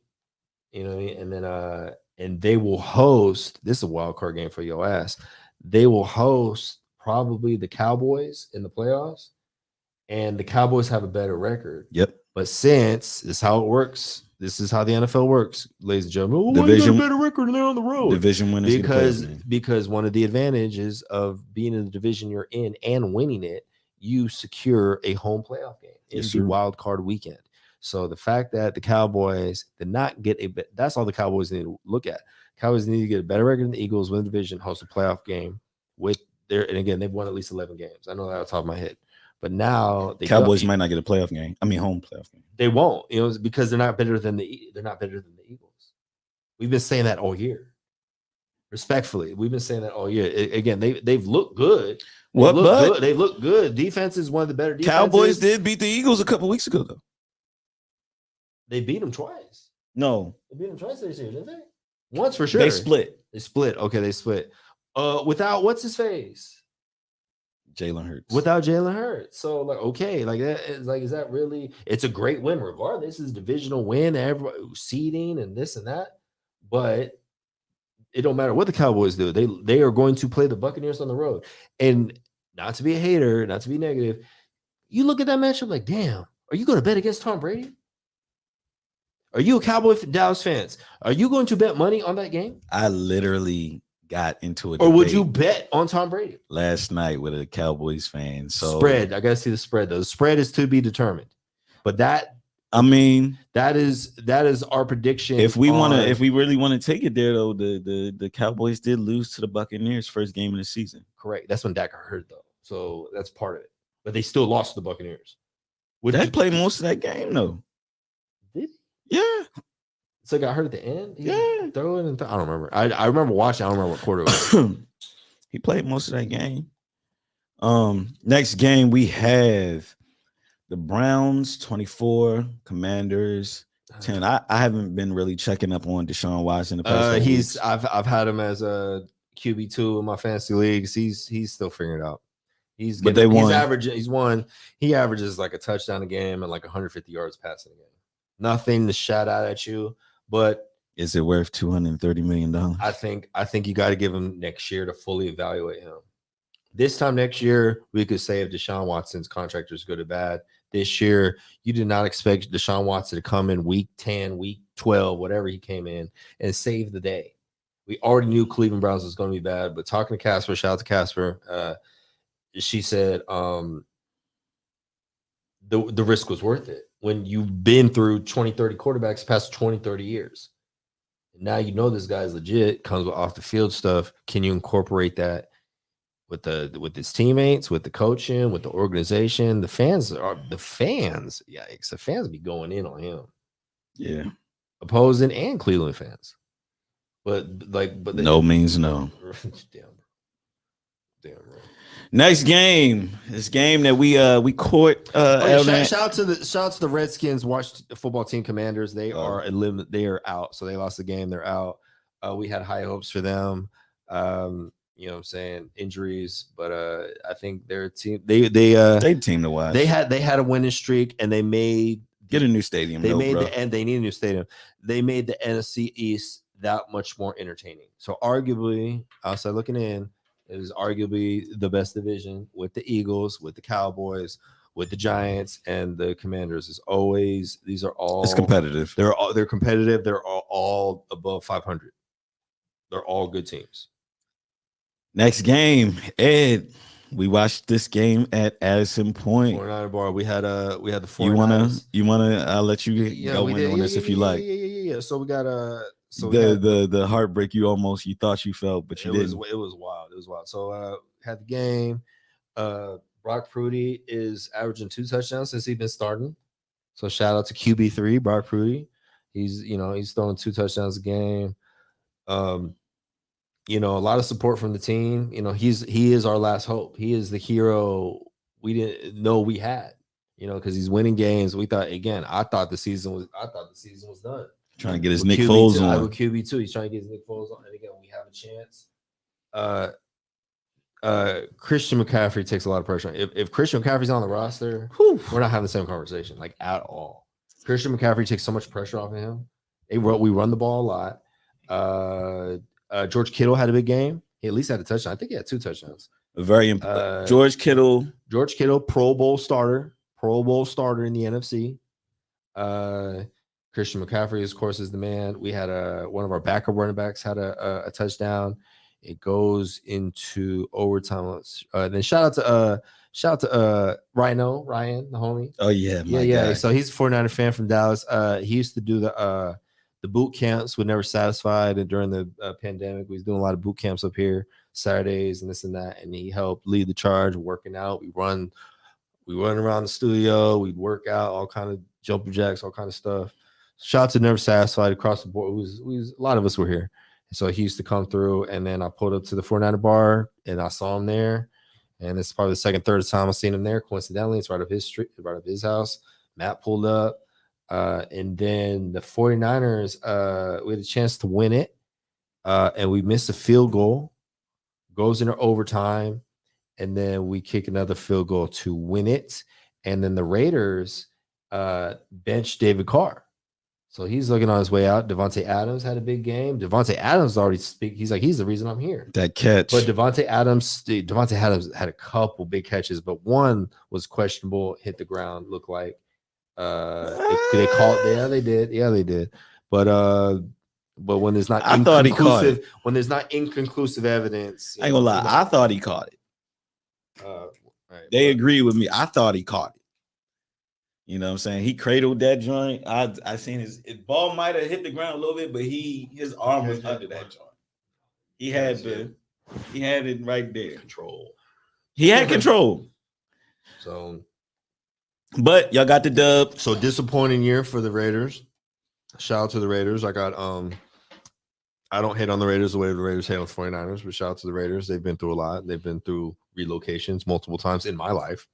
Speaker 1: you know what I mean? And then and they will host, this is a wild card game for your ass. They will host probably the Cowboys in the playoffs, and the Cowboys have a better record.
Speaker 2: Yep.
Speaker 1: But since this is how it works, this is how the NFL works, ladies and gentlemen.
Speaker 2: Division,
Speaker 1: got a better record, and they're on the road.
Speaker 2: Division winners
Speaker 1: because one of the advantages of being in the division you're in and winning it, you secure a home playoff game in the wild card weekend. So the fact that the Cowboys did not get that's all the Cowboys need to look at. Cowboys need to get a better record than the Eagles, win the division, host a playoff game and again, they've won at least 11 games. I know that off the top of my head. But now the
Speaker 2: Cowboys might not get a playoff game. I mean, home playoff game.
Speaker 1: They won't, because they're not better than the Eagles. We've been saying that all year. Respectfully, we've been saying that all year. Again, they've looked good. They look good. Defense is one of the better defenses.
Speaker 2: Cowboys did beat the Eagles a couple weeks ago, though.
Speaker 1: They beat them twice.
Speaker 2: No,
Speaker 1: they beat them twice this year, didn't they? Once for sure.
Speaker 2: They split.
Speaker 1: Okay, they split. Without what's his face?
Speaker 2: Jalen Hurts.
Speaker 1: Without Jalen Hurts. So okay, is that really? It's a great win regardless. It's a divisional win, everybody seeding and this and that. But it don't matter what the Cowboys do. They are going to play the Buccaneers on the road. And not to be a hater, not to be negative, you look at that matchup like, damn, are you going to bet against Tom Brady? Are you a Dallas fans? Are you going to bet money on that game?
Speaker 2: I literally got into it.
Speaker 1: Or would you bet on Tom Brady
Speaker 2: last night with a Cowboys fan? So
Speaker 1: spread. I gotta see the spread though. The spread is to be determined. But that is our prediction.
Speaker 2: If we really want to take it there though, the Cowboys did lose to the Buccaneers first game of the season.
Speaker 1: Correct. That's when Dak got hurt though. So that's part of it. But they still lost to the Buccaneers.
Speaker 2: Dak played most of that game though.
Speaker 1: Did he?
Speaker 2: Yeah.
Speaker 1: So he got hurt at the end?
Speaker 2: Yeah.
Speaker 1: Throw it and I don't remember. I remember watching. I don't remember what quarter it was.
Speaker 2: He played most of that game. Next game we have the Browns 24, Commanders 10. I haven't been really checking up on Deshaun Watson the past
Speaker 1: I've had him as a QB2 in my fantasy leagues. He's still figuring it out. He averages like a touchdown a game and like 150 yards passing a game. Nothing to shout out at you, but
Speaker 2: is it worth $230 million?
Speaker 1: I think you got to give him next year to fully evaluate him. This time next year, we could say if Deshaun Watson's contract is good or bad. This year, you did not expect Deshaun Watson to come in week 10, week 12, whatever he came in, and save the day. We already knew Cleveland Browns was going to be bad, but talking to Casper, shout out to Casper, she said the risk was worth it. When you've been through 20, 30 quarterbacks past 20, 30 years. Now you know this guy's legit, comes with off the field stuff. Can you incorporate that with his teammates, with the coaching, with the organization? The fans. Yikes, the fans be going in on him.
Speaker 2: Yeah.
Speaker 1: Opposing and Cleveland fans. But
Speaker 2: no means no.
Speaker 1: Damn, bro.
Speaker 2: Next game, this game that we caught.
Speaker 1: Shout out to the Redskins. Watched the football team Commanders. They are out, so they lost the game. They're out. We had high hopes for them. You know what I'm saying? Injuries, but I think their team
Speaker 2: They team to watch.
Speaker 1: they had a winning streak, and they made
Speaker 2: Get a new stadium.
Speaker 1: they made
Speaker 2: bro.
Speaker 1: the and they need a new stadium. They made the NFC East that much more entertaining. So arguably, outside looking in, it is arguably the best division with the Eagles, with the Cowboys, with the Giants, and the Commanders. Is always these are all
Speaker 2: It's competitive.
Speaker 1: They're competitive. They're all above 500. They're all good teams.
Speaker 2: Next game, Ed. We watched this game at Addison Point.
Speaker 1: 49er bar. We had the 49ers.
Speaker 2: You wanna I'll let you go in on this if you like.
Speaker 1: Yeah. So we got
Speaker 2: the heartbreak you thought you felt, but you didn't.
Speaker 1: It was wild. It was wild. So had the game. Brock Purdy is averaging 2 touchdowns since he's been starting. So shout out to QB3 Brock Purdy. He's throwing 2 touchdowns a game. A lot of support from the team. He is our last hope. He is the hero we didn't know we had. Because he's winning games. I thought the season was done.
Speaker 2: Trying to get his Nick Foles on.
Speaker 1: With QB2, he's trying to get his Nick Foles on. And again, we have a chance. Christian McCaffrey takes a lot of pressure. If Christian McCaffrey's on the roster, we're not having the same conversation, like at all. Christian McCaffrey takes so much pressure off of him. We run the ball a lot. George Kittle had a big game. He at least had a touchdown. I think he had 2 touchdowns.
Speaker 2: Very important. George Kittle,
Speaker 1: Pro Bowl starter in the NFC. Christian McCaffrey, of course, is the man. We had one of our backup running backs had a touchdown. It goes into overtime. Then shout out to Ryan, the homie.
Speaker 2: Oh yeah,
Speaker 1: yeah. So he's a 49er fan from Dallas. He used to do the boot camps. We're never satisfied, and during the pandemic, we was doing a lot of boot camps up here, Saturdays and this and that. And he helped lead the charge, working out. We run around the studio. We'd work out, all kind of jumping jacks, all kind of stuff. Shout out to Never Satisfied across the board. A lot of us were here. So he used to come through, and then I pulled up to the 49er bar, and I saw him there. And it's probably the second, third time I've seen him there. Coincidentally, it's right up his street, right up his house. Matt pulled up. And then the 49ers, we had a chance to win it. And we missed a field goal. Goes into overtime. And then we kick another field goal to win it. And then the Raiders benched David Carr. So he's looking on his way out. Devontae Adams had a big game. Devontae Adams already he's the reason I'm here.
Speaker 2: That catch.
Speaker 1: But Devontae Adams had a couple big catches, but one was questionable, hit the ground, looked like they called it. Yeah, they did. But when there's not
Speaker 2: I thought he caught it.
Speaker 1: When there's not inconclusive evidence.
Speaker 2: I ain't gonna lie, I thought he caught it.
Speaker 1: Right,
Speaker 2: they agree with me. I thought he caught it. You know what I'm saying? He cradled that joint. I seen his ball might have hit the ground a little bit, but his arm was under that joint. He had it right there.
Speaker 1: Control.
Speaker 2: He had control.
Speaker 1: So,
Speaker 2: but y'all got the dub.
Speaker 1: So disappointing year for the Raiders. Shout out to the Raiders. I don't hate on the Raiders the way the Raiders hate on the 49ers, but shout out to the Raiders. They've been through a lot. They've been through relocations multiple times in my life.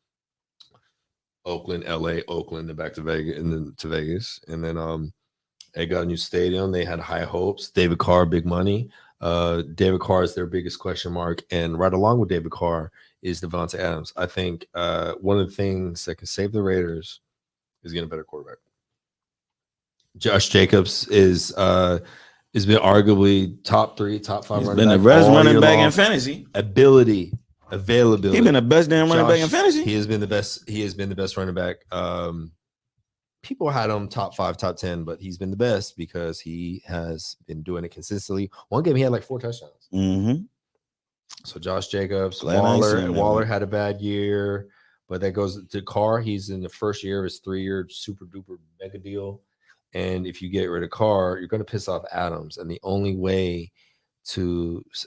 Speaker 1: Oakland, LA, Oakland, then back to Vegas, and then to Vegas. And then they got a new stadium. They had high hopes. David Carr, big money. David Carr is their biggest question mark. And right along with David Carr is Devontae Adams. I think one of the things that can save the Raiders is getting a better quarterback. Josh Jacobs has been arguably top 3, top 5 running back.
Speaker 2: He's been the best running back in fantasy.
Speaker 1: Availability.
Speaker 2: He's been the best damn running back in fantasy.
Speaker 1: He has been the best. He has been the best running back. People had him top 5, top 10, but he's been the best because he has been doing it consistently. One game he had like 4 touchdowns.
Speaker 2: Mm-hmm.
Speaker 1: So Josh Jacobs, Waller had a bad year, but that goes to Carr. He's in the first year of his 3-year super duper mega deal. And if you get rid of Carr, you're going to piss off Adams. And the only way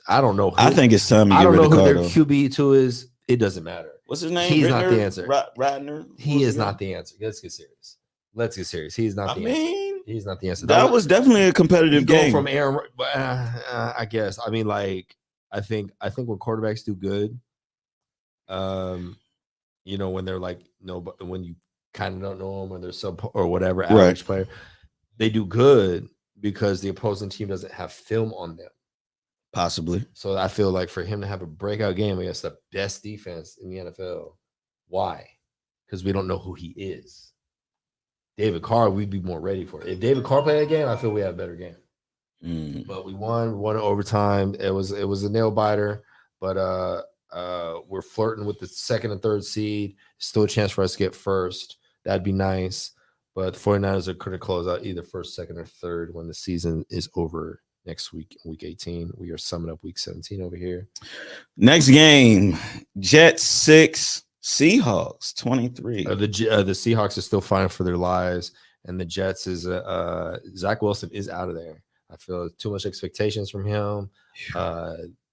Speaker 1: I don't know.
Speaker 2: I think it's time to get rid of Carr.
Speaker 1: I don't know who their QB2 is. It doesn't matter.
Speaker 2: What's his name?
Speaker 1: He's
Speaker 2: Rittner?
Speaker 1: not the answer.
Speaker 2: Ratner?
Speaker 1: He is not the answer. Let's get serious. He's not the answer. He's not the answer.
Speaker 2: That was definitely a competitive game.
Speaker 1: From Aaron, I guess. I mean, like, I think when quarterbacks do good, when they're like, but when you kind of don't know them, when they're sub or whatever average player, they do good because the opposing team doesn't have film on them.
Speaker 2: Possibly.
Speaker 1: So I feel like for him to have a breakout game against the best defense in the NFL, why? Because we don't know who he is. David Carr, we'd be more ready for it. If David Carr played a game, I feel we have a better game. But we won in overtime. It was a nail biter, but we're flirting with the second and third seed. Still a chance for us to get first. That'd be nice. But the 49ers are going to close out either first, second, or third when the season is over next week, week 18. We are summing up week 17 over here.
Speaker 2: Next game, Jets 6, Seahawks 23.
Speaker 1: The Seahawks are still fighting for their lives, and the Jets is Zach Wilson is out of there. I feel too much expectations from him.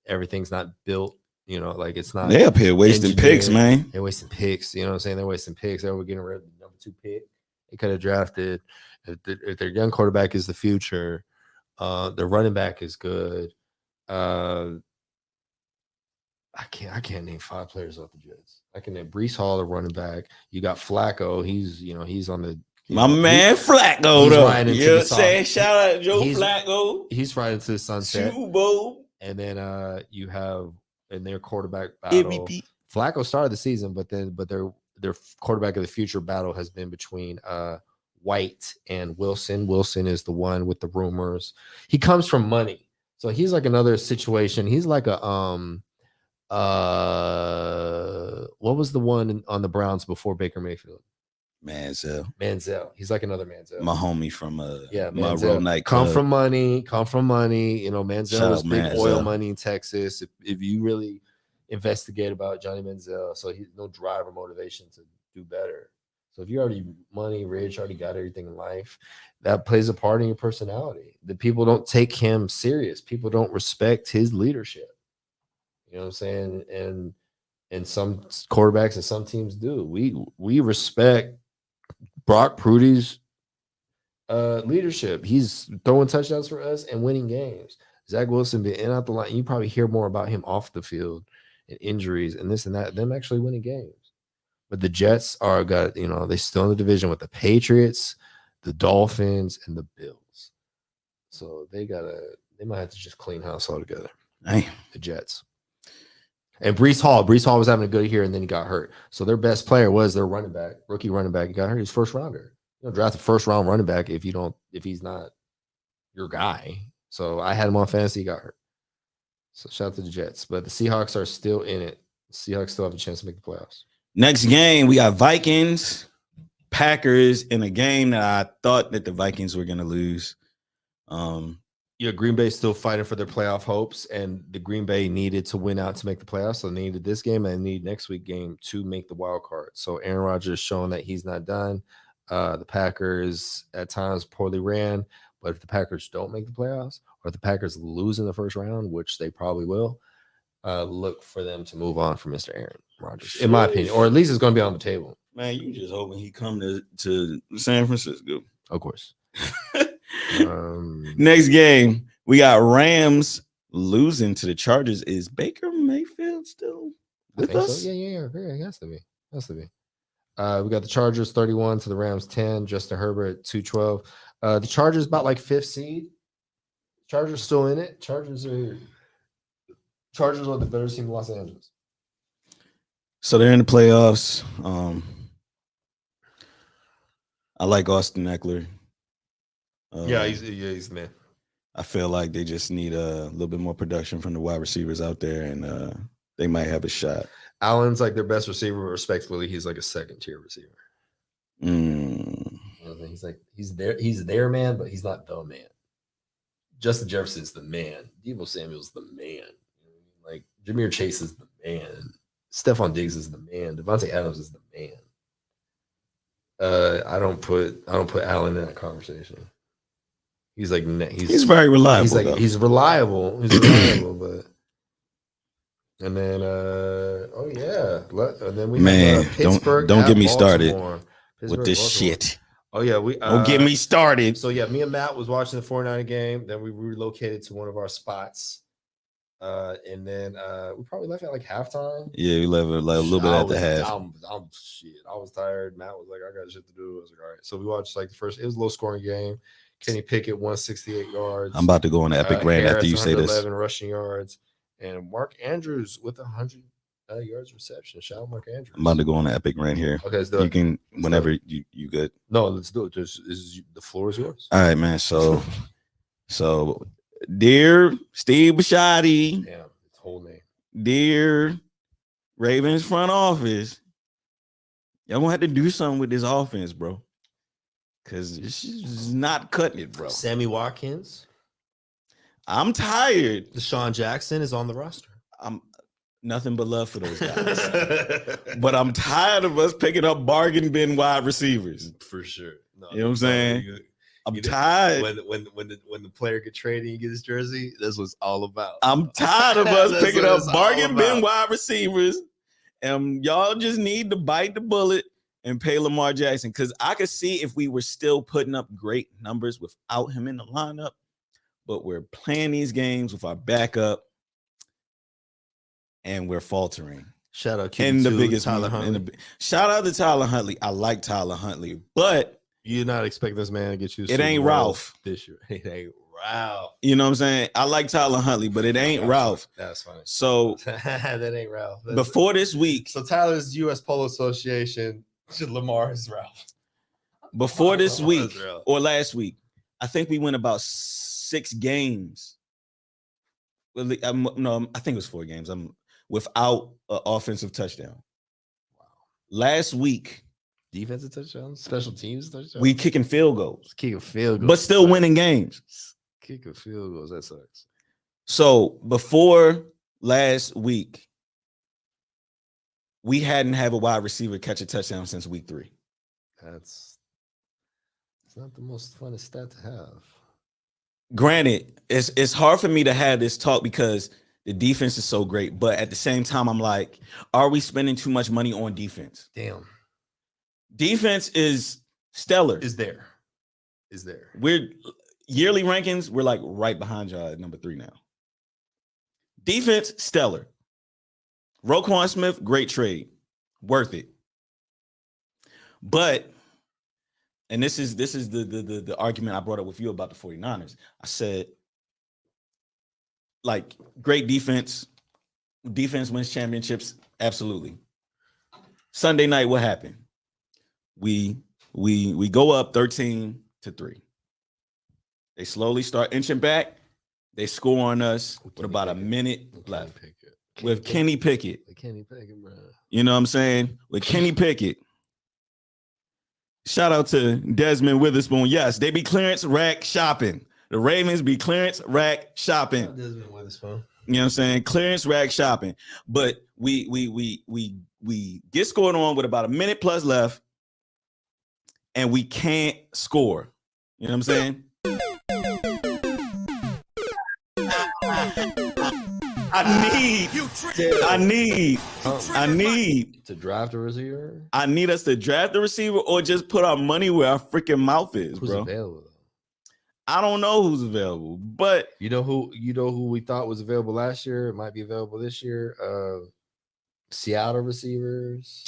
Speaker 1: Everything's not built, like it's not.
Speaker 2: They up here wasting picks, man.
Speaker 1: They're wasting picks. You know what I'm saying? They're wasting picks. They were getting rid of the number 2 pick. They could have drafted if their young quarterback is the future. Their running back is good. I can't name 5 players off the Jets. I can name Breece Hall, the running back. You got Flacco. He's on the.
Speaker 2: Man, Flacco, though.
Speaker 1: You know what I'm saying?
Speaker 2: Shout out Joe Flacco.
Speaker 1: He's right into the sunset.
Speaker 2: Super Bowl.
Speaker 1: And then you have in their quarterback battle. MVP. Flacco started the season, but their quarterback of the future battle has been between White and Wilson. Wilson is the one with the rumors. He comes from money. So he's like another situation. He's like a what was the one on the Browns before Baker Mayfield? Manziel. He's like another Manziel.
Speaker 2: My homie from
Speaker 1: my
Speaker 2: road night
Speaker 1: club. Come from money. Manziel was big oil money in Texas. If you really investigate about Johnny Manziel, so he's no drive or motivation to do better. So if you're already money rich, already got everything in life, that plays a part in your personality. The people don't take him serious. People don't respect his leadership. You know what I'm saying? And some quarterbacks and some teams do. We respect Brock Purdy's leadership. He's throwing touchdowns for us and winning games. Zach Wilson being in out the line. You probably hear more about him off the field and injuries and this and that. Them actually winning games. But the Jets they still in the division with the Patriots, the Dolphins, and the Bills. So they might have to just clean house altogether.
Speaker 2: Damn.
Speaker 1: The Jets. And Breece Hall was having a good year, and then he got hurt. So their best player was their running back, rookie running back. He got hurt. He's first rounder. You don't draft a first round running back if he's not your guy. So I had him on fantasy. He got hurt. So shout out to the Jets. But the Seahawks are still in it. The Seahawks still have a chance to make the playoffs.
Speaker 2: Next game, we got Vikings, Packers in a game that I thought that the Vikings were going to lose.
Speaker 1: Green Bay's still fighting for their playoff hopes, and the Green Bay needed to win out to make the playoffs. So they needed this game and they need next week game to make the wild card. So Aaron Rodgers showing that he's not done. The Packers at times poorly ran, but if the Packers don't make the playoffs or if the Packers lose in the first round, which they probably will, look for them to move on from Mr. Aaron Rodgers, in my opinion, or at least it's going to be on the table.
Speaker 2: Man, you just hoping he come to San Francisco.
Speaker 1: Of course.
Speaker 2: Next game, we got Rams losing to the Chargers. Is Baker Mayfield still with us?
Speaker 1: So. Yeah. He has to be. We got the Chargers 31 to the Rams 10. Justin Herbert 212. The Chargers about like 5th seed. Chargers still in it. Chargers are the better team in Los Angeles.
Speaker 2: So they're in the playoffs. I like Austin Eckler.
Speaker 1: He's the man.
Speaker 2: I feel like they just need a little bit more production from the wide receivers out there, and they might have a shot.
Speaker 1: Allen's like their best receiver, but respectfully, he's like a second-tier receiver. He's their man, but he's not the man. Justin Jefferson is the man. Deebo Samuel's the man. Like Jahmyr Chase is the man. Stephon Diggs is the man. Devontae Adams is the man. I don't put Allen in that conversation. He's very reliable. He's reliable. But and then and then we have Pittsburgh.
Speaker 2: Don't get me started with this shit.
Speaker 1: Oh yeah,
Speaker 2: don't get me started.
Speaker 1: So yeah, me and Matt was watching the 49er game. Then we relocated to one of our spots. And then we probably left at like halftime. Yeah, we left like a little bit at the half. I was tired. Matt was like, I got shit to do. I was like, all right. So we watched like the first. It was a low scoring game. Kenny Pickett, 168 yards.
Speaker 2: I'm about to go on an epic rant after
Speaker 1: Harris,
Speaker 2: you say this.
Speaker 1: 111 rushing yards, and Mark Andrews with 100 yards reception. Shout out Mark Andrews.
Speaker 2: I'm about to go on an epic rant here.
Speaker 1: Okay, let's do
Speaker 2: You
Speaker 1: it.
Speaker 2: can whenever you good.
Speaker 1: No, let's do it. The floor is yours.
Speaker 2: All right, man. So dear Steve Bisciotti,
Speaker 1: Damn, his whole name.
Speaker 2: dear Ravens front office, y'all gonna have to do something with this offense, bro. Cause it's not cutting it, bro.
Speaker 1: Sammy Watkins,
Speaker 2: I'm tired.
Speaker 1: Deshaun Jackson is on the roster.
Speaker 2: I'm nothing but love for those guys. But I'm tired of us picking up bargain bin wide receivers.
Speaker 1: For sure. No,
Speaker 2: You know what I'm saying? I'm tired.
Speaker 1: When the player get traded and get his jersey, that's what it's all about.
Speaker 2: I'm tired of us
Speaker 1: That's
Speaker 2: picking
Speaker 1: what
Speaker 2: up
Speaker 1: it's all
Speaker 2: bargain bin
Speaker 1: about.
Speaker 2: wide receivers. And y'all just need to bite the bullet and pay Lamar Jackson. Because I could see if we were still putting up great numbers without him in the lineup, but we're playing these games with our backup and we're faltering.
Speaker 1: Shout out
Speaker 2: In the
Speaker 1: QB2,
Speaker 2: biggest
Speaker 1: Tyler
Speaker 2: moment,
Speaker 1: Huntley.
Speaker 2: shout out to Tyler Huntley. I like Tyler Huntley, but
Speaker 1: You're not expecting this man to get you.
Speaker 2: It ain't
Speaker 1: Super Bowl
Speaker 2: Ralph.
Speaker 1: this year. It ain't Ralph.
Speaker 2: you know what I'm saying? I like Tyler Huntley, but it ain't Ralph.
Speaker 1: That's funny.
Speaker 2: So
Speaker 1: That ain't Ralph.
Speaker 2: before this week,
Speaker 1: So Tyler's U.S. Polo Association. Lamar is Ralph.
Speaker 2: before this
Speaker 1: Lamar
Speaker 2: week
Speaker 1: is Ralph.
Speaker 2: or last week, I think we went about 6 games. Well, no, I think it was 4 games. I'm without an offensive touchdown.
Speaker 1: Wow.
Speaker 2: Last week,
Speaker 1: Defensive touchdowns, special teams touchdowns.
Speaker 2: we kicking field goals,
Speaker 1: kick a field goal,
Speaker 2: but still winning games.
Speaker 1: Kick a field goals. That sucks.
Speaker 2: So before last week, we hadn't had a wide receiver catch a touchdown since week 3.
Speaker 1: It's not the most funnest stat to have.
Speaker 2: Granted, it's hard for me to have this talk because the defense is so great, but at the same time, I'm like, are we spending too much money on defense?
Speaker 1: Damn,
Speaker 2: Defense is stellar.
Speaker 1: is there?
Speaker 2: We're yearly rankings, we're like right behind y'all at number 3 now. Defense, stellar. Roquan Smith, great trade. Worth it. But, and this is the argument I brought up with you about the 49ers. I said, like, great defense. Defense wins championships. Absolutely. Sunday night, what happened? We go up 13-3. They slowly start inching back. They score on us with about a minute left with Kenny Pickett.
Speaker 1: Kenny Pickett, bro.
Speaker 2: You know what I'm saying? With Kenny Pickett. Shout out to Desmond Witherspoon. Yes, they be clearance rack shopping. The Ravens be clearance rack shopping.
Speaker 1: Desmond Witherspoon.
Speaker 2: You know what I'm saying? Clearance rack shopping. But we get scored on with about a minute plus left, and we can't score. You know what I'm saying? I need
Speaker 1: to draft a receiver.
Speaker 2: I need us to draft a receiver or just put our money where our freaking mouth is,
Speaker 1: Who's
Speaker 2: bro.
Speaker 1: available?
Speaker 2: I don't know who's available, but
Speaker 1: You know who we thought was available last year. It might be available this year. Seattle receivers.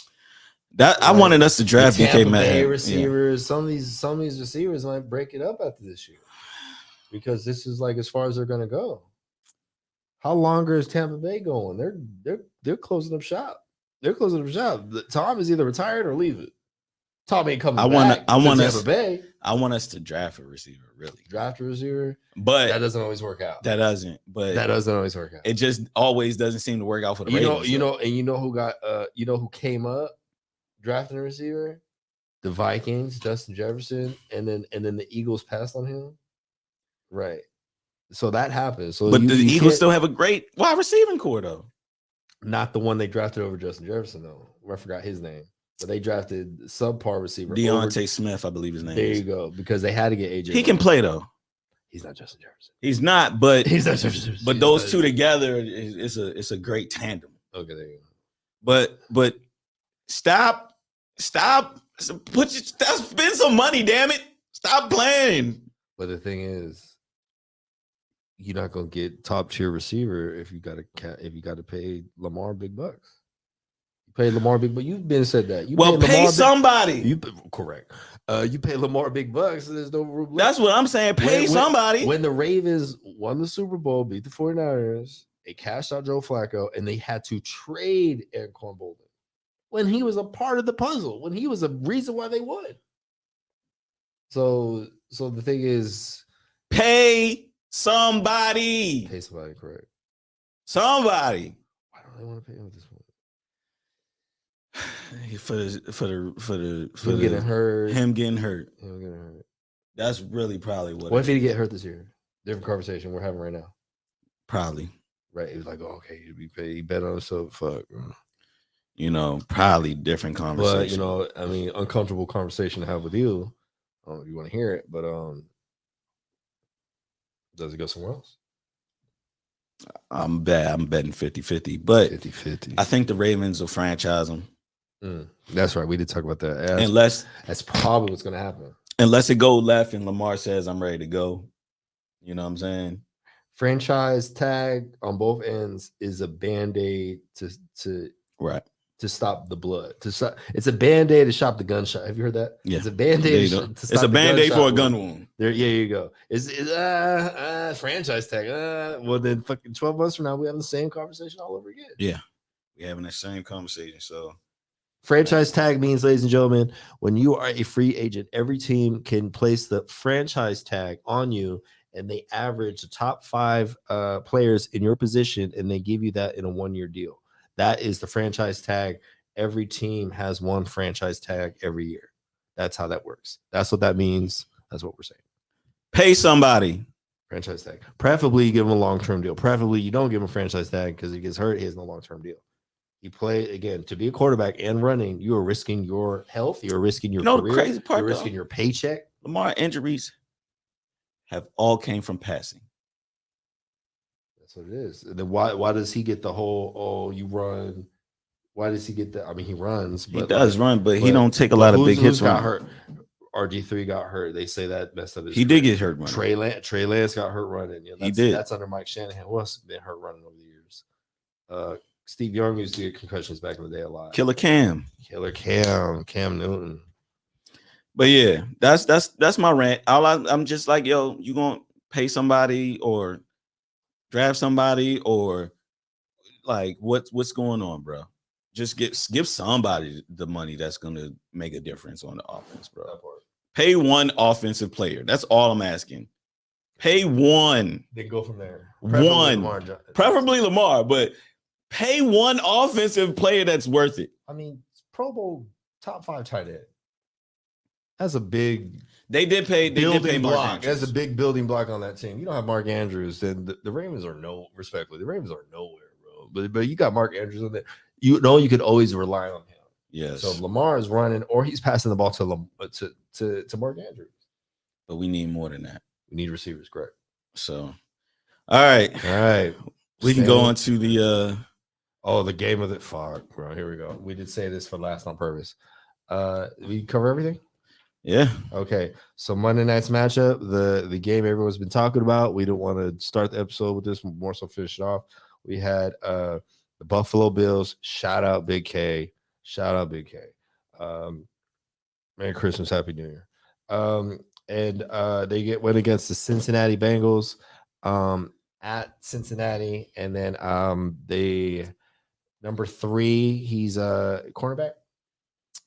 Speaker 2: that I wanted us to draft
Speaker 1: The
Speaker 2: DK
Speaker 1: Tampa Bay
Speaker 2: Metcalf. Yeah.
Speaker 1: receivers. Some of these receivers might break it up after this year because this is like as far as they're gonna go. How longer is Tampa Bay going? They're closing up shop. They're closing up shop. Tom is either retired or leave it. Tom ain't coming back.
Speaker 2: I want
Speaker 1: Tampa
Speaker 2: us
Speaker 1: Bay
Speaker 2: I want us to draft a receiver, really.
Speaker 1: draft a receiver.
Speaker 2: But
Speaker 1: That doesn't always work out.
Speaker 2: that doesn't. But
Speaker 1: That doesn't always work out.
Speaker 2: it just always doesn't seem to work out for the Ravens.
Speaker 1: You know who got who came up drafting a receiver? The Vikings, Justin Jefferson, and then the Eagles passed on him. Right. So that happened. So
Speaker 2: But
Speaker 1: you
Speaker 2: the Eagles
Speaker 1: can't-
Speaker 2: still have a great wide receiving core, though.
Speaker 1: not the one they drafted over Justin Jefferson though. I forgot his name, but they drafted subpar receiver
Speaker 2: Deontay Smith, I believe his name
Speaker 1: There
Speaker 2: is.
Speaker 1: you go, because they had to get AJ.
Speaker 2: He can play though.
Speaker 1: He's not Justin Jefferson.
Speaker 2: He's not, but
Speaker 1: He's not Justin Jefferson.
Speaker 2: but those two together is a great tandem.
Speaker 1: Okay, there you go.
Speaker 2: But stop spend some money, damn it. Stop playing.
Speaker 1: But the thing is, you're not gonna get top tier receiver if you got to pay Lamar big bucks. Pay Lamar big, but you've been said that. You
Speaker 2: Well,
Speaker 1: pay
Speaker 2: pay
Speaker 1: Lamar
Speaker 2: somebody.
Speaker 1: You correct. You pay Lamar big bucks. There's no room.
Speaker 2: That's what I'm saying. Pay somebody.
Speaker 1: When the Ravens won the Super Bowl, beat the 49ers, they cashed out Joe Flacco, and they had to trade Anquan Bolden when he was a part of the puzzle, when he was a reason why they won. So the thing is,
Speaker 2: pay somebody.
Speaker 1: Pay somebody, correct?
Speaker 2: Somebody.
Speaker 1: Why don't they want to pay him at this point?
Speaker 2: For
Speaker 1: getting hurt.
Speaker 2: Him getting hurt.
Speaker 1: Him getting hurt.
Speaker 2: That's really probably
Speaker 1: what if he get hurt this year? Different conversation we're having right now.
Speaker 2: Probably.
Speaker 1: Right. He was like, oh, okay, he'd be paid. He bet on himself. Fuck.
Speaker 2: Probably different conversation.
Speaker 1: But I mean, uncomfortable conversation to have with you. I don't know if you want to hear it, but does it go somewhere else?
Speaker 2: I'm betting 50-50. But
Speaker 1: 50-50.
Speaker 2: I think the Ravens will franchise him.
Speaker 1: That's right. We did talk about that. That's probably what's going to happen.
Speaker 2: Unless it go left and Lamar says I'm ready to go. You know what I'm saying?
Speaker 1: Franchise tag on both ends is a band-aid to stop the blood. It's a band-aid to stop the gunshot. Have you heard that?
Speaker 2: Yeah.
Speaker 1: It's a band-aid.
Speaker 2: It's a band-aid for a gun wound.
Speaker 1: There you go. Is franchise tag. Well, then fucking 12 months from now, we have the same conversation all over again.
Speaker 2: Yeah. We're having that same conversation. So
Speaker 1: franchise tag means, ladies and gentlemen, when you are a free agent, every team can place the franchise tag on you, and they average the top 5 players in your position, and they give you that in a 1-year deal. That is the franchise tag. Every team has one franchise tag every year. That's how that works. That's what that means. That's what we're saying.
Speaker 2: Pay somebody.
Speaker 1: Franchise tag. Preferably you give him a long-term deal. Preferably you don't give him a franchise tag because he gets hurt. He has no long-term deal. You play, again, to be a quarterback and running, you are risking your health. You're risking your career.
Speaker 2: The crazy part,
Speaker 1: you're risking your paycheck.
Speaker 2: Lamar injuries have all came from passing.
Speaker 1: That's what it is. And then why does he get the whole, you run? Why does he get that? I mean, he runs.
Speaker 2: But he does run, but he don't take a lot of big hits.
Speaker 1: Got hurt. RG3 got hurt. They say that messed up his
Speaker 2: career. Did get hurt running.
Speaker 1: Trey Lance got hurt running.
Speaker 2: He did.
Speaker 1: That's under Mike Shanahan. Who else has been hurt running over the years? Steve Young used to get concussions back in the day a lot.
Speaker 2: Killer Cam Newton. But yeah, that's my rant. I'm just like, yo, you gonna pay somebody or draft somebody or like what's going on, bro? Just give somebody the money that's gonna make a difference on the offense, bro. Pay one offensive player. That's all I'm asking. Pay one.
Speaker 1: Then go from there.
Speaker 2: Preferably Lamar, but pay one offensive player that's worth it.
Speaker 1: I mean, Pro Bowl top 5 tight end. That's a big.
Speaker 2: They did pay
Speaker 1: block. That's a big building block on that team. You don't have Mark Andrews, and the Ravens are respectfully, the Ravens are nowhere, bro. But you got Mark Andrews on there. You could always rely on him.
Speaker 2: Yes.
Speaker 1: So if Lamar is running, or he's passing the ball to Mark Andrews.
Speaker 2: But we need more than that.
Speaker 1: We need receivers, correct? So,
Speaker 2: all right. We can go on to the
Speaker 1: the game of the fuck, bro. Here we go. We did say this for last on purpose. We cover everything.
Speaker 2: Yeah.
Speaker 1: Okay. So Monday night's matchup, the game everyone's been talking about. We don't want to start the episode with this, more so finish it off. We had the Buffalo Bills. Shout out Big K. Merry Christmas, Happy New Year. And they went against the Cincinnati Bengals at Cincinnati, and then they number 3. He's a cornerback.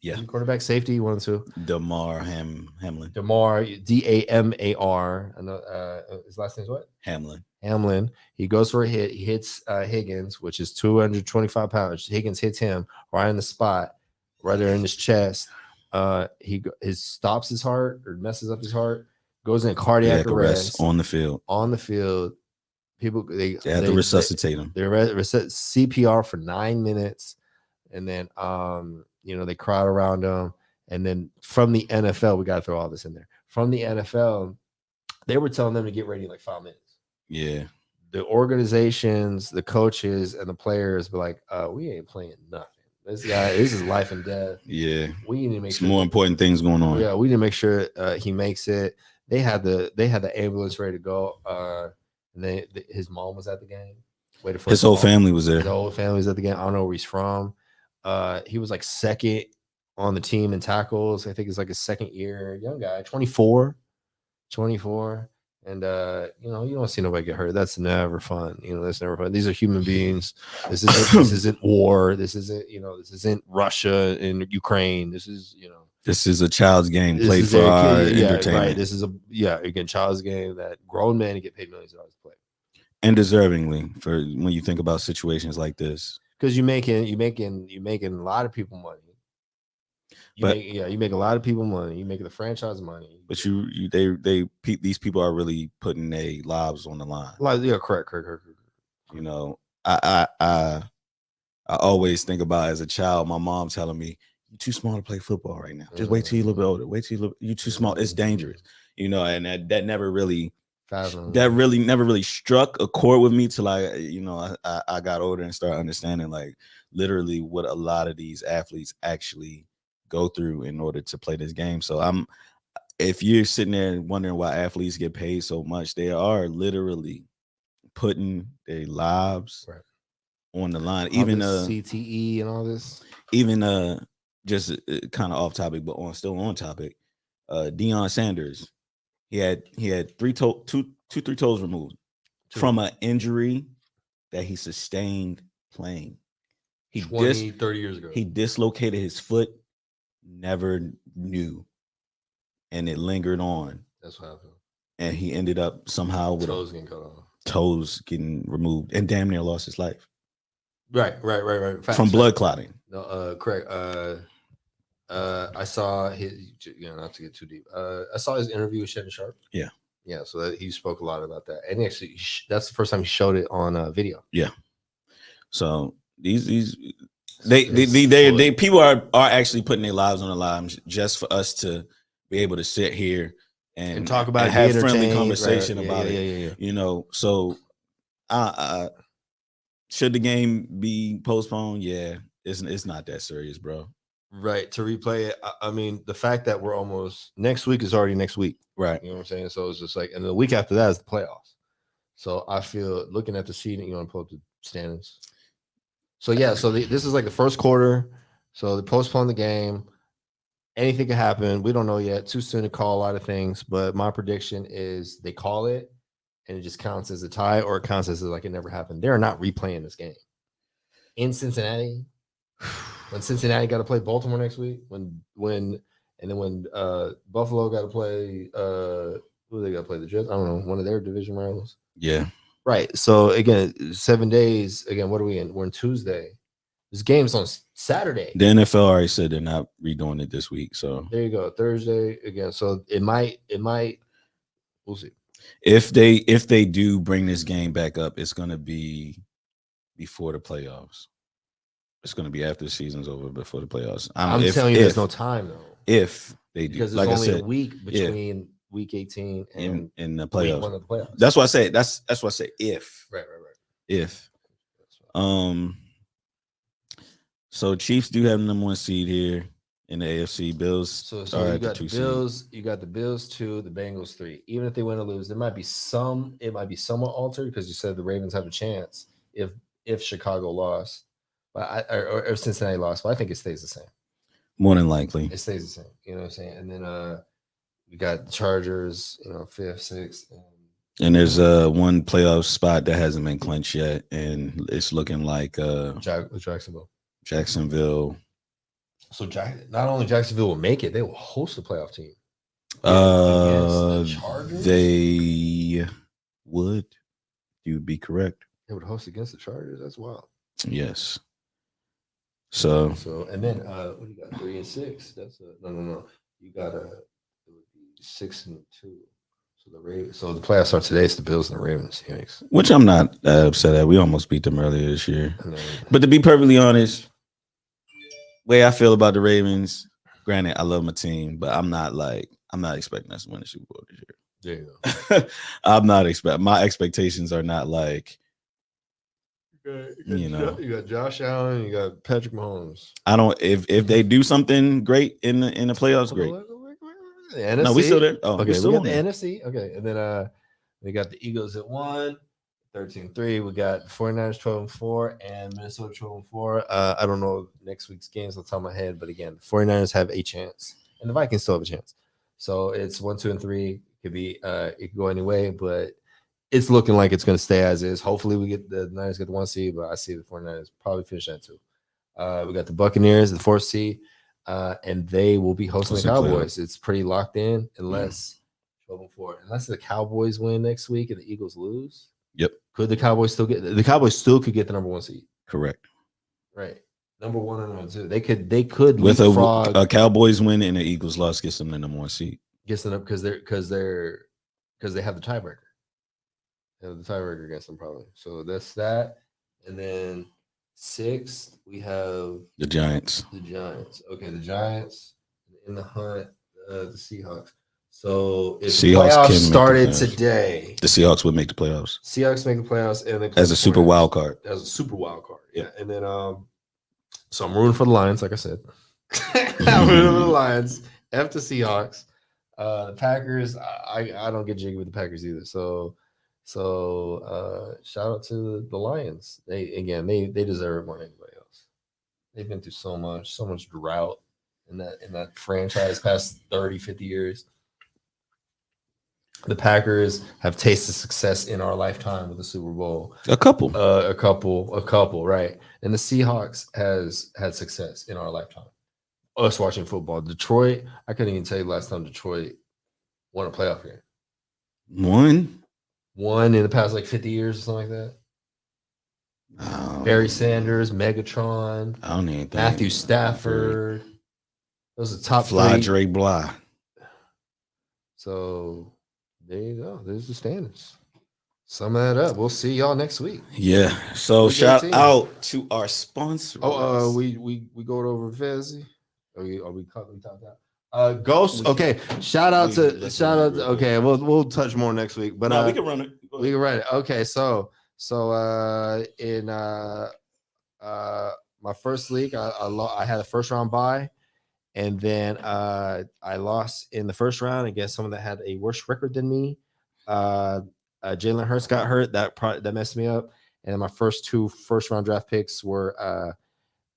Speaker 2: Yeah,
Speaker 1: quarterback, safety, 1 and 2.
Speaker 2: Damar Hamlin.
Speaker 1: Damar Damar. His last name's what?
Speaker 2: Hamlin.
Speaker 1: He goes for a hit. He hits Higgins, which is 225 pounds. Higgins hits him right in the spot, right there in his chest. He stops his heart or messes up his heart. Goes in cardiac arrest
Speaker 2: on the field.
Speaker 1: People they
Speaker 2: have to resuscitate him.
Speaker 1: They reset CPR for 9 minutes, and then they crowd around him. And then from the NFL, we got to throw all this in there. From the NFL, they were telling them to get ready in like 5 minutes.
Speaker 2: Yeah.
Speaker 1: The organizations, the coaches, and the players were like, we ain't playing nothing. This is life and death.
Speaker 2: Yeah.
Speaker 1: We need to make
Speaker 2: sure more important things going on.
Speaker 1: Yeah, we need to make sure he makes it. They had the ambulance ready to go. And his mom was at the game. Waited for
Speaker 2: his whole family was there.
Speaker 1: His whole family was at the game. I don't know where he's from. He was like second on the team in tackles. I think it's like his second year. Young guy, 24. And you know, you don't see nobody get hurt. That's never fun. You know, that's never fun. These are human beings. This isn't war. This isn't Russia and Ukraine. This is, you know,
Speaker 2: This is a child's game
Speaker 1: this
Speaker 2: played
Speaker 1: is
Speaker 2: for
Speaker 1: a
Speaker 2: our
Speaker 1: kid, yeah,
Speaker 2: entertainment.
Speaker 1: right. This is again, child's game that grown men get paid millions of dollars to play.
Speaker 2: And deservingly, for when you think about situations like this.
Speaker 1: Because you're making a lot of people money. You make a lot of people money. You make the franchise money.
Speaker 2: But these people are really putting their lives on the line.
Speaker 1: Yeah, correct.
Speaker 2: You know, I always think about as a child, my mom telling me, "You're too small to play football right now. Just wait till you're a little bit older. Wait till you're too small. It's dangerous." You know, and that never really never really struck a chord with me till I got older and started understanding like literally what a lot of these athletes actually go through in order to play this game. So if you're sitting there wondering why athletes get paid so much, they are literally putting their lives on the line.
Speaker 1: All even CTE and all this.
Speaker 2: Even just kind of off topic, but still on topic. Deion Sanders, he had 3 toes removed from an injury that he sustained playing.
Speaker 1: 30 years ago.
Speaker 2: He dislocated his foot, never knew, and it lingered on.
Speaker 1: That's what happened.
Speaker 2: And he ended up somehow with toes getting removed and damn near lost his life.
Speaker 1: Right.
Speaker 2: From blood clotting.
Speaker 1: No, correct. I saw his, not to get too deep. I saw his interview with Shannon Sharpe.
Speaker 2: Yeah.
Speaker 1: So that he spoke a lot about that, and actually, that's the first time he showed it on video.
Speaker 2: Yeah. So these people are actually putting their lives on the line just for us to be able to sit here and
Speaker 1: talk about
Speaker 2: and have friendly conversation about it. Yeah. You know, so should the game be postponed? Yeah, it's not that serious, bro.
Speaker 1: Right, to replay it. I mean, the fact that we're almost next week is already next week.
Speaker 2: Right.
Speaker 1: You know what I'm saying? So it's just like, and the week after that is the playoffs. So I feel looking at the seeding, you want to pull up the standings. So yeah, so this is like the first quarter. So they postpone the game. Anything can happen. We don't know yet. Too soon to call a lot of things. But my prediction is they call it, and it just counts as a tie, or it counts as like it never happened. They're not replaying this game in Cincinnati. When Cincinnati got to play Baltimore next week, when Buffalo got to play, who they got to play, the Jets? I don't know, one of their division rivals.
Speaker 2: Yeah.
Speaker 1: Right. So again, 7 days. Again, what are we in? We're in Tuesday. This game's on Saturday.
Speaker 2: The NFL already said they're not redoing it this week. So
Speaker 1: there you go. Thursday again. So it might. We'll see.
Speaker 2: If they do bring this game back up, it's gonna be before the playoffs. It's going to be after the season's over, before the playoffs.
Speaker 1: I'm telling you, there's no time though.
Speaker 2: If they do,
Speaker 1: because there's only a week between week 18 and
Speaker 2: in the playoffs.
Speaker 1: Week 1 of the playoffs.
Speaker 2: That's why I say that's why I say if.
Speaker 1: Right.
Speaker 2: If. So Chiefs do have the number 1 seed here in the AFC. Bills.
Speaker 1: So you got the Bills. You got the Bills 2, the Bengals 3. Even if they win or lose, there might be some. It might be somewhat altered because you said the Ravens have a chance if Chicago lost. But or Cincinnati lost, but I think it stays the same.
Speaker 2: More than likely,
Speaker 1: it stays the same. You know what I'm saying? And then we got the Chargers, 5th, 6th,
Speaker 2: and there's one playoff spot that hasn't been clinched yet, and it's looking like
Speaker 1: Jacksonville. So not only Jacksonville will make it, they will host the playoff team.
Speaker 2: They would. You would be correct.
Speaker 1: They would host against the Chargers. That's wild.
Speaker 2: Yes. So
Speaker 1: and then what do you got? 3 and 6. That's no. You got it would be 6 and 2. So the Ravens. So the playoffs are today. It's the Bills and the Ravens. Yikes.
Speaker 2: Which I'm not upset at. We almost beat them earlier this year. But to be perfectly honest, way I feel about the Ravens. Granted, I love my team, but I'm not expecting us to win the Super Bowl this
Speaker 1: year. There you go.
Speaker 2: I'm not my expectations are not like.
Speaker 1: You got Josh Allen, you got Patrick Mahomes.
Speaker 2: I don't if they do something great in the playoffs, great.
Speaker 1: The NFC.
Speaker 2: No, we still there. Oh,
Speaker 1: okay, we got the NFC. Okay, and then we got the Eagles at 1, 13-3. We got 49ers 12-4 and Minnesota 12-4. I don't know next week's games on the top of my head, but again, the 49ers have a chance and the Vikings still have a chance. So it's 1, 2, and 3. Could be it could go any way, but it's looking like it's going to stay as is. Hopefully, we get the Niners get the 1 seed, but I see the 49ers probably finish that too. We got the Buccaneers, the 4th seed, and they will be hosting the Cowboys. It's pretty locked in unless 12-4. Unless the Cowboys win next week and the Eagles lose.
Speaker 2: Yep.
Speaker 1: Could the Cowboys still get the Cowboys still could get the number 1 seed?
Speaker 2: Correct.
Speaker 1: Right. Number 1 and number 2. They could
Speaker 2: with a Cowboys win and the Eagles loss gets them the number 1 seed.
Speaker 1: Gets them up because they have the tiebreaker. They have the tiebreaker against them probably. So that's that. And then 6th, we have
Speaker 2: the Giants.
Speaker 1: The Giants. Okay, the Giants in the hunt, the Seahawks. So if the playoffs started today,
Speaker 2: the Seahawks would make the playoffs.
Speaker 1: Seahawks make the playoffs and they
Speaker 2: as a super wild card.
Speaker 1: As a super wild card. Yeah. And then so I'm rooting for the Lions, like I said. I'm rooting for the Lions. F the Seahawks. The Packers, I don't get jiggy with the Packers either. So shout out to the Lions. They deserve it more than anybody else. They've been through so much drought in that franchise past 30, 50 years. The Packers have tasted success in our lifetime with the Super Bowl.
Speaker 2: A couple,
Speaker 1: right? And the Seahawks has had success in our lifetime. Us watching football. Detroit, I couldn't even tell you last time Detroit won a playoff game. One in the past like 50 years or something like that. Barry Sanders, Megatron,
Speaker 2: I don't even think
Speaker 1: Matthew Stafford. Those are top
Speaker 2: Fly Dre Bly.
Speaker 1: So there you go. There's the standards. Sum that up. We'll see y'all next week.
Speaker 2: Yeah. So shout out to our sponsors.
Speaker 1: We go over Fezzy. Are we talking about Ghost? Okay. Shout out to okay, we'll touch more next week. But
Speaker 2: we can run it.
Speaker 1: We can run it. Okay, so in my first league, I had a first round bye, and then I lost in the first round against someone that had a worse record than me. Jalen Hurts got hurt. That messed me up. And my first 2 first round draft picks were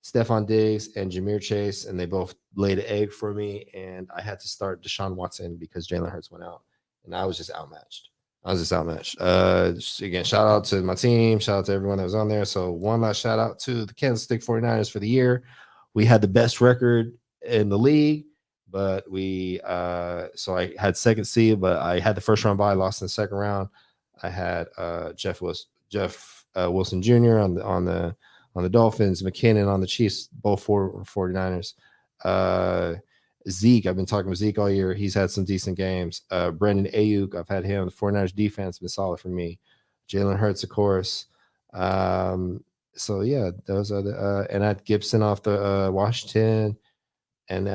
Speaker 1: Stephon Diggs and Ja'Marr Chase, and they both laid an egg for me. And I had to start Deshaun Watson because Jalen Hurts went out, and I was just outmatched. Again, shout out to my team. Shout out to everyone that was on there. So one last shout out to the Kansas City 49ers for the year. We had the best record in the league, but so I had 2nd seed, but I had the first round bye, lost in the 2nd round. I had Jeff Wilson Jr. on the Dolphins, McKinnon on the Chiefs, both 49ers. Zeke, I've been talking with Zeke all year. He's had some decent games. Brandon Ayuk, I've had him. The 49ers defense has been solid for me. Jalen Hurts, of course. So yeah, those are the and I had Gibson off the Washington. And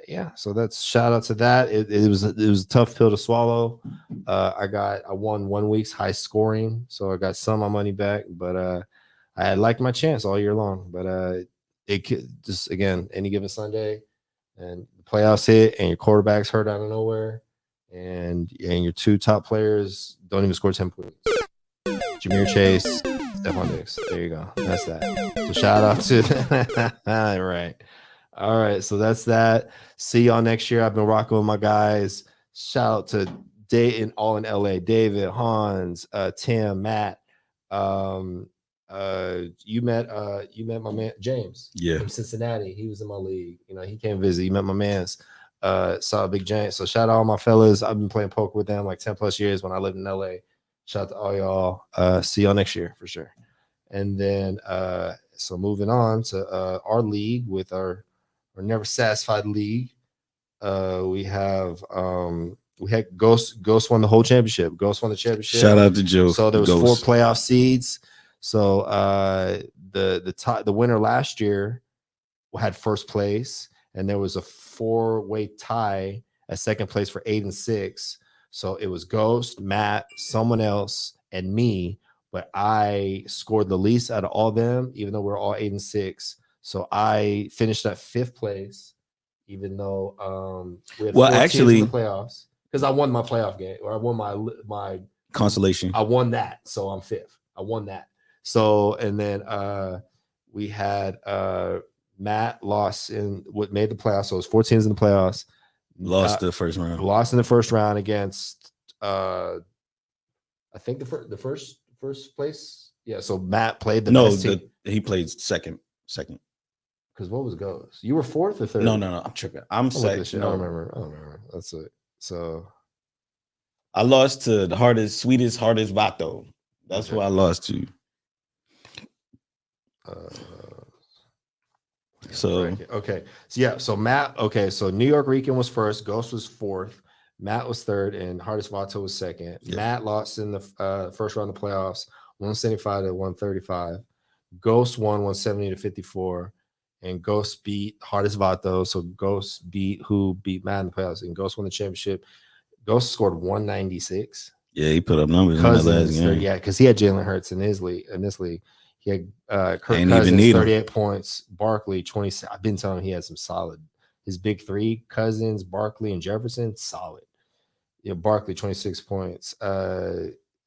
Speaker 1: yeah, so that's shout out to that. It was a tough pill to swallow. I won 1 week's high scoring, so I got some of my money back, but I had liked my chance all year long. But it just, again, any given Sunday and the playoffs hit and your quarterback's hurt out of nowhere, and your 2 top players don't even score 10 points. Ja'Marr Chase, Stephon Diggs. There you go. That's that. So shout out to right. All right, so that's that. See y'all next year. I've been rocking with my guys. Shout out to Dayton, all in LA. David, Hans, Tim, Matt. You met my man James.
Speaker 2: Yeah,
Speaker 1: from Cincinnati. He was in my league. He came visit. You met my man's. Saw Big James. So shout out all my fellas. I've been playing poker with them like 10+ years when I lived in LA. Shout out to all y'all. See y'all next year for sure. And then so moving on to our league with our Never Satisfied league. We had Ghost won the whole championship. Ghost won the championship.
Speaker 2: Shout out to Joe.
Speaker 1: So there was Ghost. 4 playoff seeds. So the winner last year had first place, and there was a 4-way tie at second place for 8 and 6. So it was Ghost, Matt, someone else, and me. But I scored the least out of all of them, even though we're all 8 and 6. So I finished at 5th place, even though we had 4 teams in the playoffs, because I won my playoff game, or I won my
Speaker 2: Consolation.
Speaker 1: I won that, so I'm 5th. I won that. So and then we had Matt lost in what made the playoffs. So it was 4 teams in the playoffs.
Speaker 2: Lost the first round.
Speaker 1: Lost in the first round against I think the first place. Yeah. So Matt played the best team.
Speaker 2: He played second.
Speaker 1: Because what was Ghost? You were 4th or 3rd?
Speaker 2: No, I'm tripping. I'm second.
Speaker 1: I don't remember. That's it. So
Speaker 2: I lost to the sweetest, hardest Vato. That's who I lost to.
Speaker 1: Okay. So Matt. Okay. So New York Rican was 1st. Ghost was 4th. Matt was 3rd, and Hardest Vato was 2nd. Yeah. Matt lost in the first round of the playoffs, 175 to 135. Ghost won 170 to 54, and Ghost beat Hardest Vato. So Ghost beat Matt in the playoffs, and Ghost won the championship. Ghost scored 196.
Speaker 2: Yeah, he put up numbers in that last game.
Speaker 1: Yeah, because he had Jalen Hurts in this league. He had Kirk Cousins 38 points. Barkley 20. I've been telling him he had some solid. His big 3: Cousins, Barkley, and Jefferson, solid. Yeah, Barkley 26 points.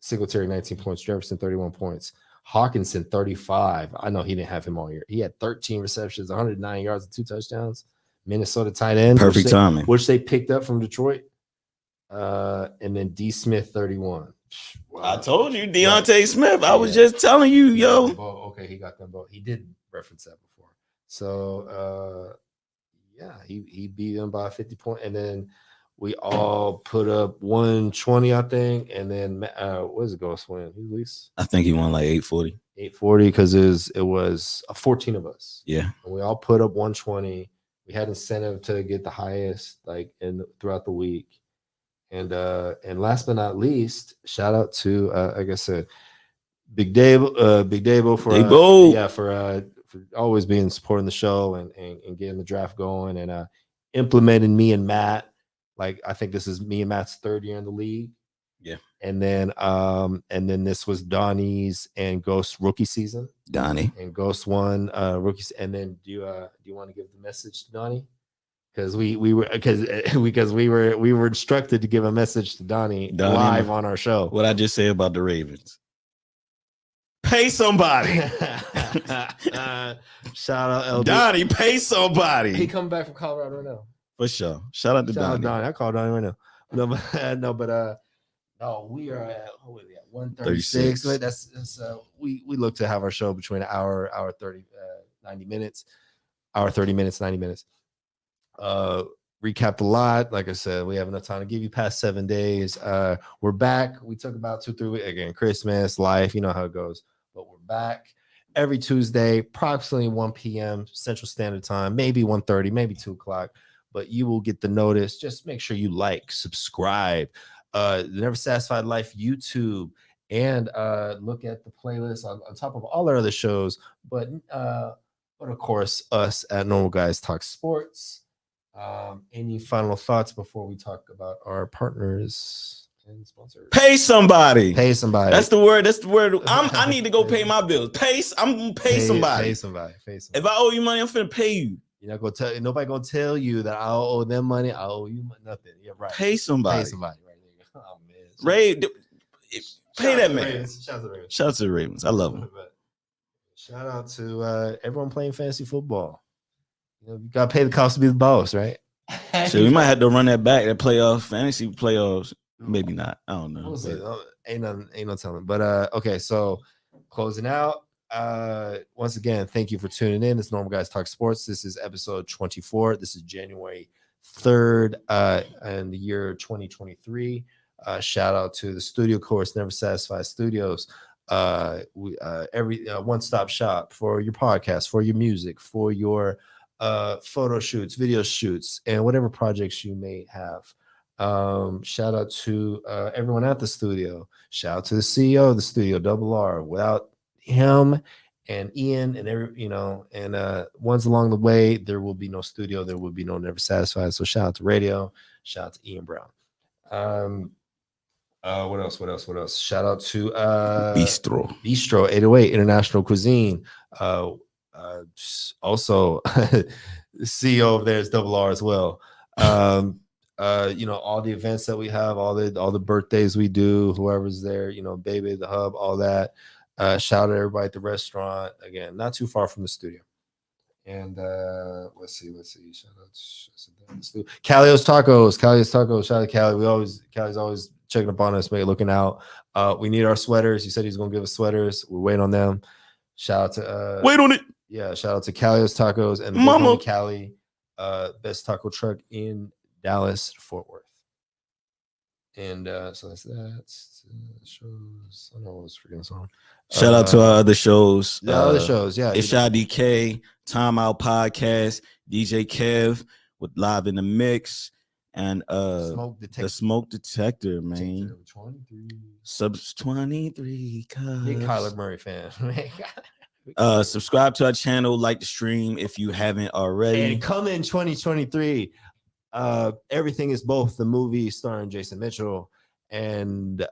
Speaker 1: Singletary 19 points. Jefferson 31 points. Hawkinson 35. I know he didn't have him all year. He had 13 receptions, 109 yards, and 2 touchdowns. Minnesota tight end,
Speaker 2: perfect timing,
Speaker 1: which they picked up from Detroit. And then D Smith 31.
Speaker 2: Wow. I told you, Deontay Smith. I was just telling you, yo.
Speaker 1: Okay, he got them both. He did reference that before. So he beat them by 50 points, and then we all put up 120, I think. And then what does Ghost win? He least
Speaker 2: I think he won like 840.
Speaker 1: 840 because it was 14 of us.
Speaker 2: Yeah,
Speaker 1: and we all put up 120. We had incentive to get the highest throughout the week. And last but not least, shout out to like I said, Big Dabo for always being supporting the show and getting the draft going and implementing me and Matt. Like I think this is me and Matt's 3rd year in the league.
Speaker 2: Yeah.
Speaker 1: And then this was Donnie's and Ghost's rookie season.
Speaker 2: Donnie
Speaker 1: and Ghost won rookies. And then do you want to give the message to Donnie? Because we were instructed to give a message to Donnie live on our show.
Speaker 2: What I just say about the Ravens. Pay somebody.
Speaker 1: Shout out LB.
Speaker 2: Donnie, pay somebody.
Speaker 1: He coming back from Colorado right now.
Speaker 2: For sure. Shout out to Donnie.
Speaker 1: I call Donnie right now. No, we are at 136. That's we look to have our show between an hour 30, 90 minutes, hour 30 minutes, 90 minutes. Recapped a lot. Like I said, we have enough time to give you past 7 days. We're back. We took about 2-3 weeks again. Christmas, life, you know how it goes. But we're back every Tuesday, approximately 1 p.m. Central Standard Time, maybe 1:30, maybe 2 o'clock. But you will get the notice. Just make sure you like, subscribe. The Never Satisfied Life YouTube, and look at the playlist on top of all our other shows. But of course, us at Normal Guys Talk Sports. Any final thoughts before we talk about our partners and sponsors?
Speaker 2: Pay somebody.
Speaker 1: Pay somebody.
Speaker 2: That's the word. I need to go pay my bills. I'm gonna pay somebody.
Speaker 1: Pay somebody.
Speaker 2: If I owe you money, I'm finna pay you.
Speaker 1: You're not gonna tell nobody gonna tell you that I owe them money. I owe you nothing. Yeah, right.
Speaker 2: Pay somebody.
Speaker 1: Pay somebody. Right there. Oh man.
Speaker 2: Ray, pay that man.
Speaker 1: Ravens. Shout out to the Ravens.
Speaker 2: Shout out to the Ravens. I love them.
Speaker 1: Shout out to everyone playing fantasy football. You gotta pay the cost to be the boss, right?
Speaker 2: So we might have to run that back. That fantasy playoffs. Maybe not. I don't know.
Speaker 1: Ain't no telling. But okay. So closing out. Once again, thank you for tuning in. It's Normal Guys Talk Sports. This is episode 24. This is January 3rd, in the year 2023. Shout out to the studio course, Never Satisfied Studios. Every one-stop shop for your podcast, for your music, for your photo shoots, video shoots, and whatever projects you may have. Shout out to everyone at the studio. Shout out to the CEO of the studio, Double R. Without him and Ian and ones along the way, there will be no studio, there will be no Never Satisfied. So shout out to radio, shout out to Ian Brown. What else? Shout out to
Speaker 2: Bistro
Speaker 1: 808 International Cuisine. Also, the CEO of there is Double R as well. You know, all the events that we have, all the birthdays we do, whoever's there, you know, Baby, the hub, all that. Shout out everybody at the restaurant. Again, not too far from the studio. And let's see. Shout out Calio's Tacos. Shout out to Callie. Callie's always checking up on us, looking out. We need our sweaters. He said he's gonna give us sweaters. We're waiting on them. Shout out to
Speaker 2: wait on it.
Speaker 1: Yeah, shout out to Calio's Tacos and
Speaker 2: Mama
Speaker 1: Callie, best taco truck in Dallas, Fort Worth. And so that's that. Shows. I don't know what was forgetting song.
Speaker 2: Shout out to our other shows.
Speaker 1: Other shows, yeah.
Speaker 2: It's Shy DK, Time Out Podcast, DJ Kev with Live in the Mix, and the Smoke Detector, man.
Speaker 1: 23.
Speaker 2: Subs 23.
Speaker 1: Big Kyler Murray fan.
Speaker 2: Subscribe to our channel, like the stream if you haven't already.
Speaker 1: And come in 2023. Everything is both the movie starring Jason Mitchell and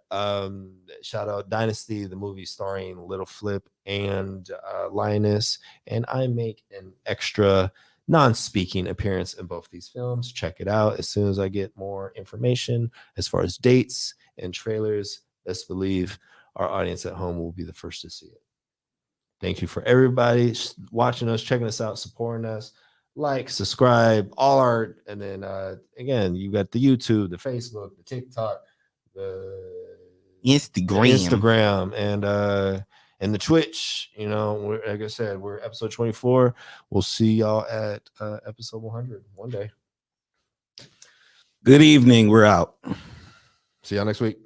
Speaker 1: shout out Dynasty, the movie starring Little Flip and Lioness. And I make an extra non-speaking appearance in both these films. Check it out as soon as I get more information as far as dates and trailers. Best believe our audience at home will be the first to see it. Thank you for everybody watching us, checking us out, supporting us. Like, subscribe, all our, and then again, you got the YouTube, the Facebook, the TikTok, the Instagram, and the Twitch. You know, like I said, we're episode 24. We'll see y'all at episode 100 one day.
Speaker 2: Good evening. We're out.
Speaker 1: See y'all next week.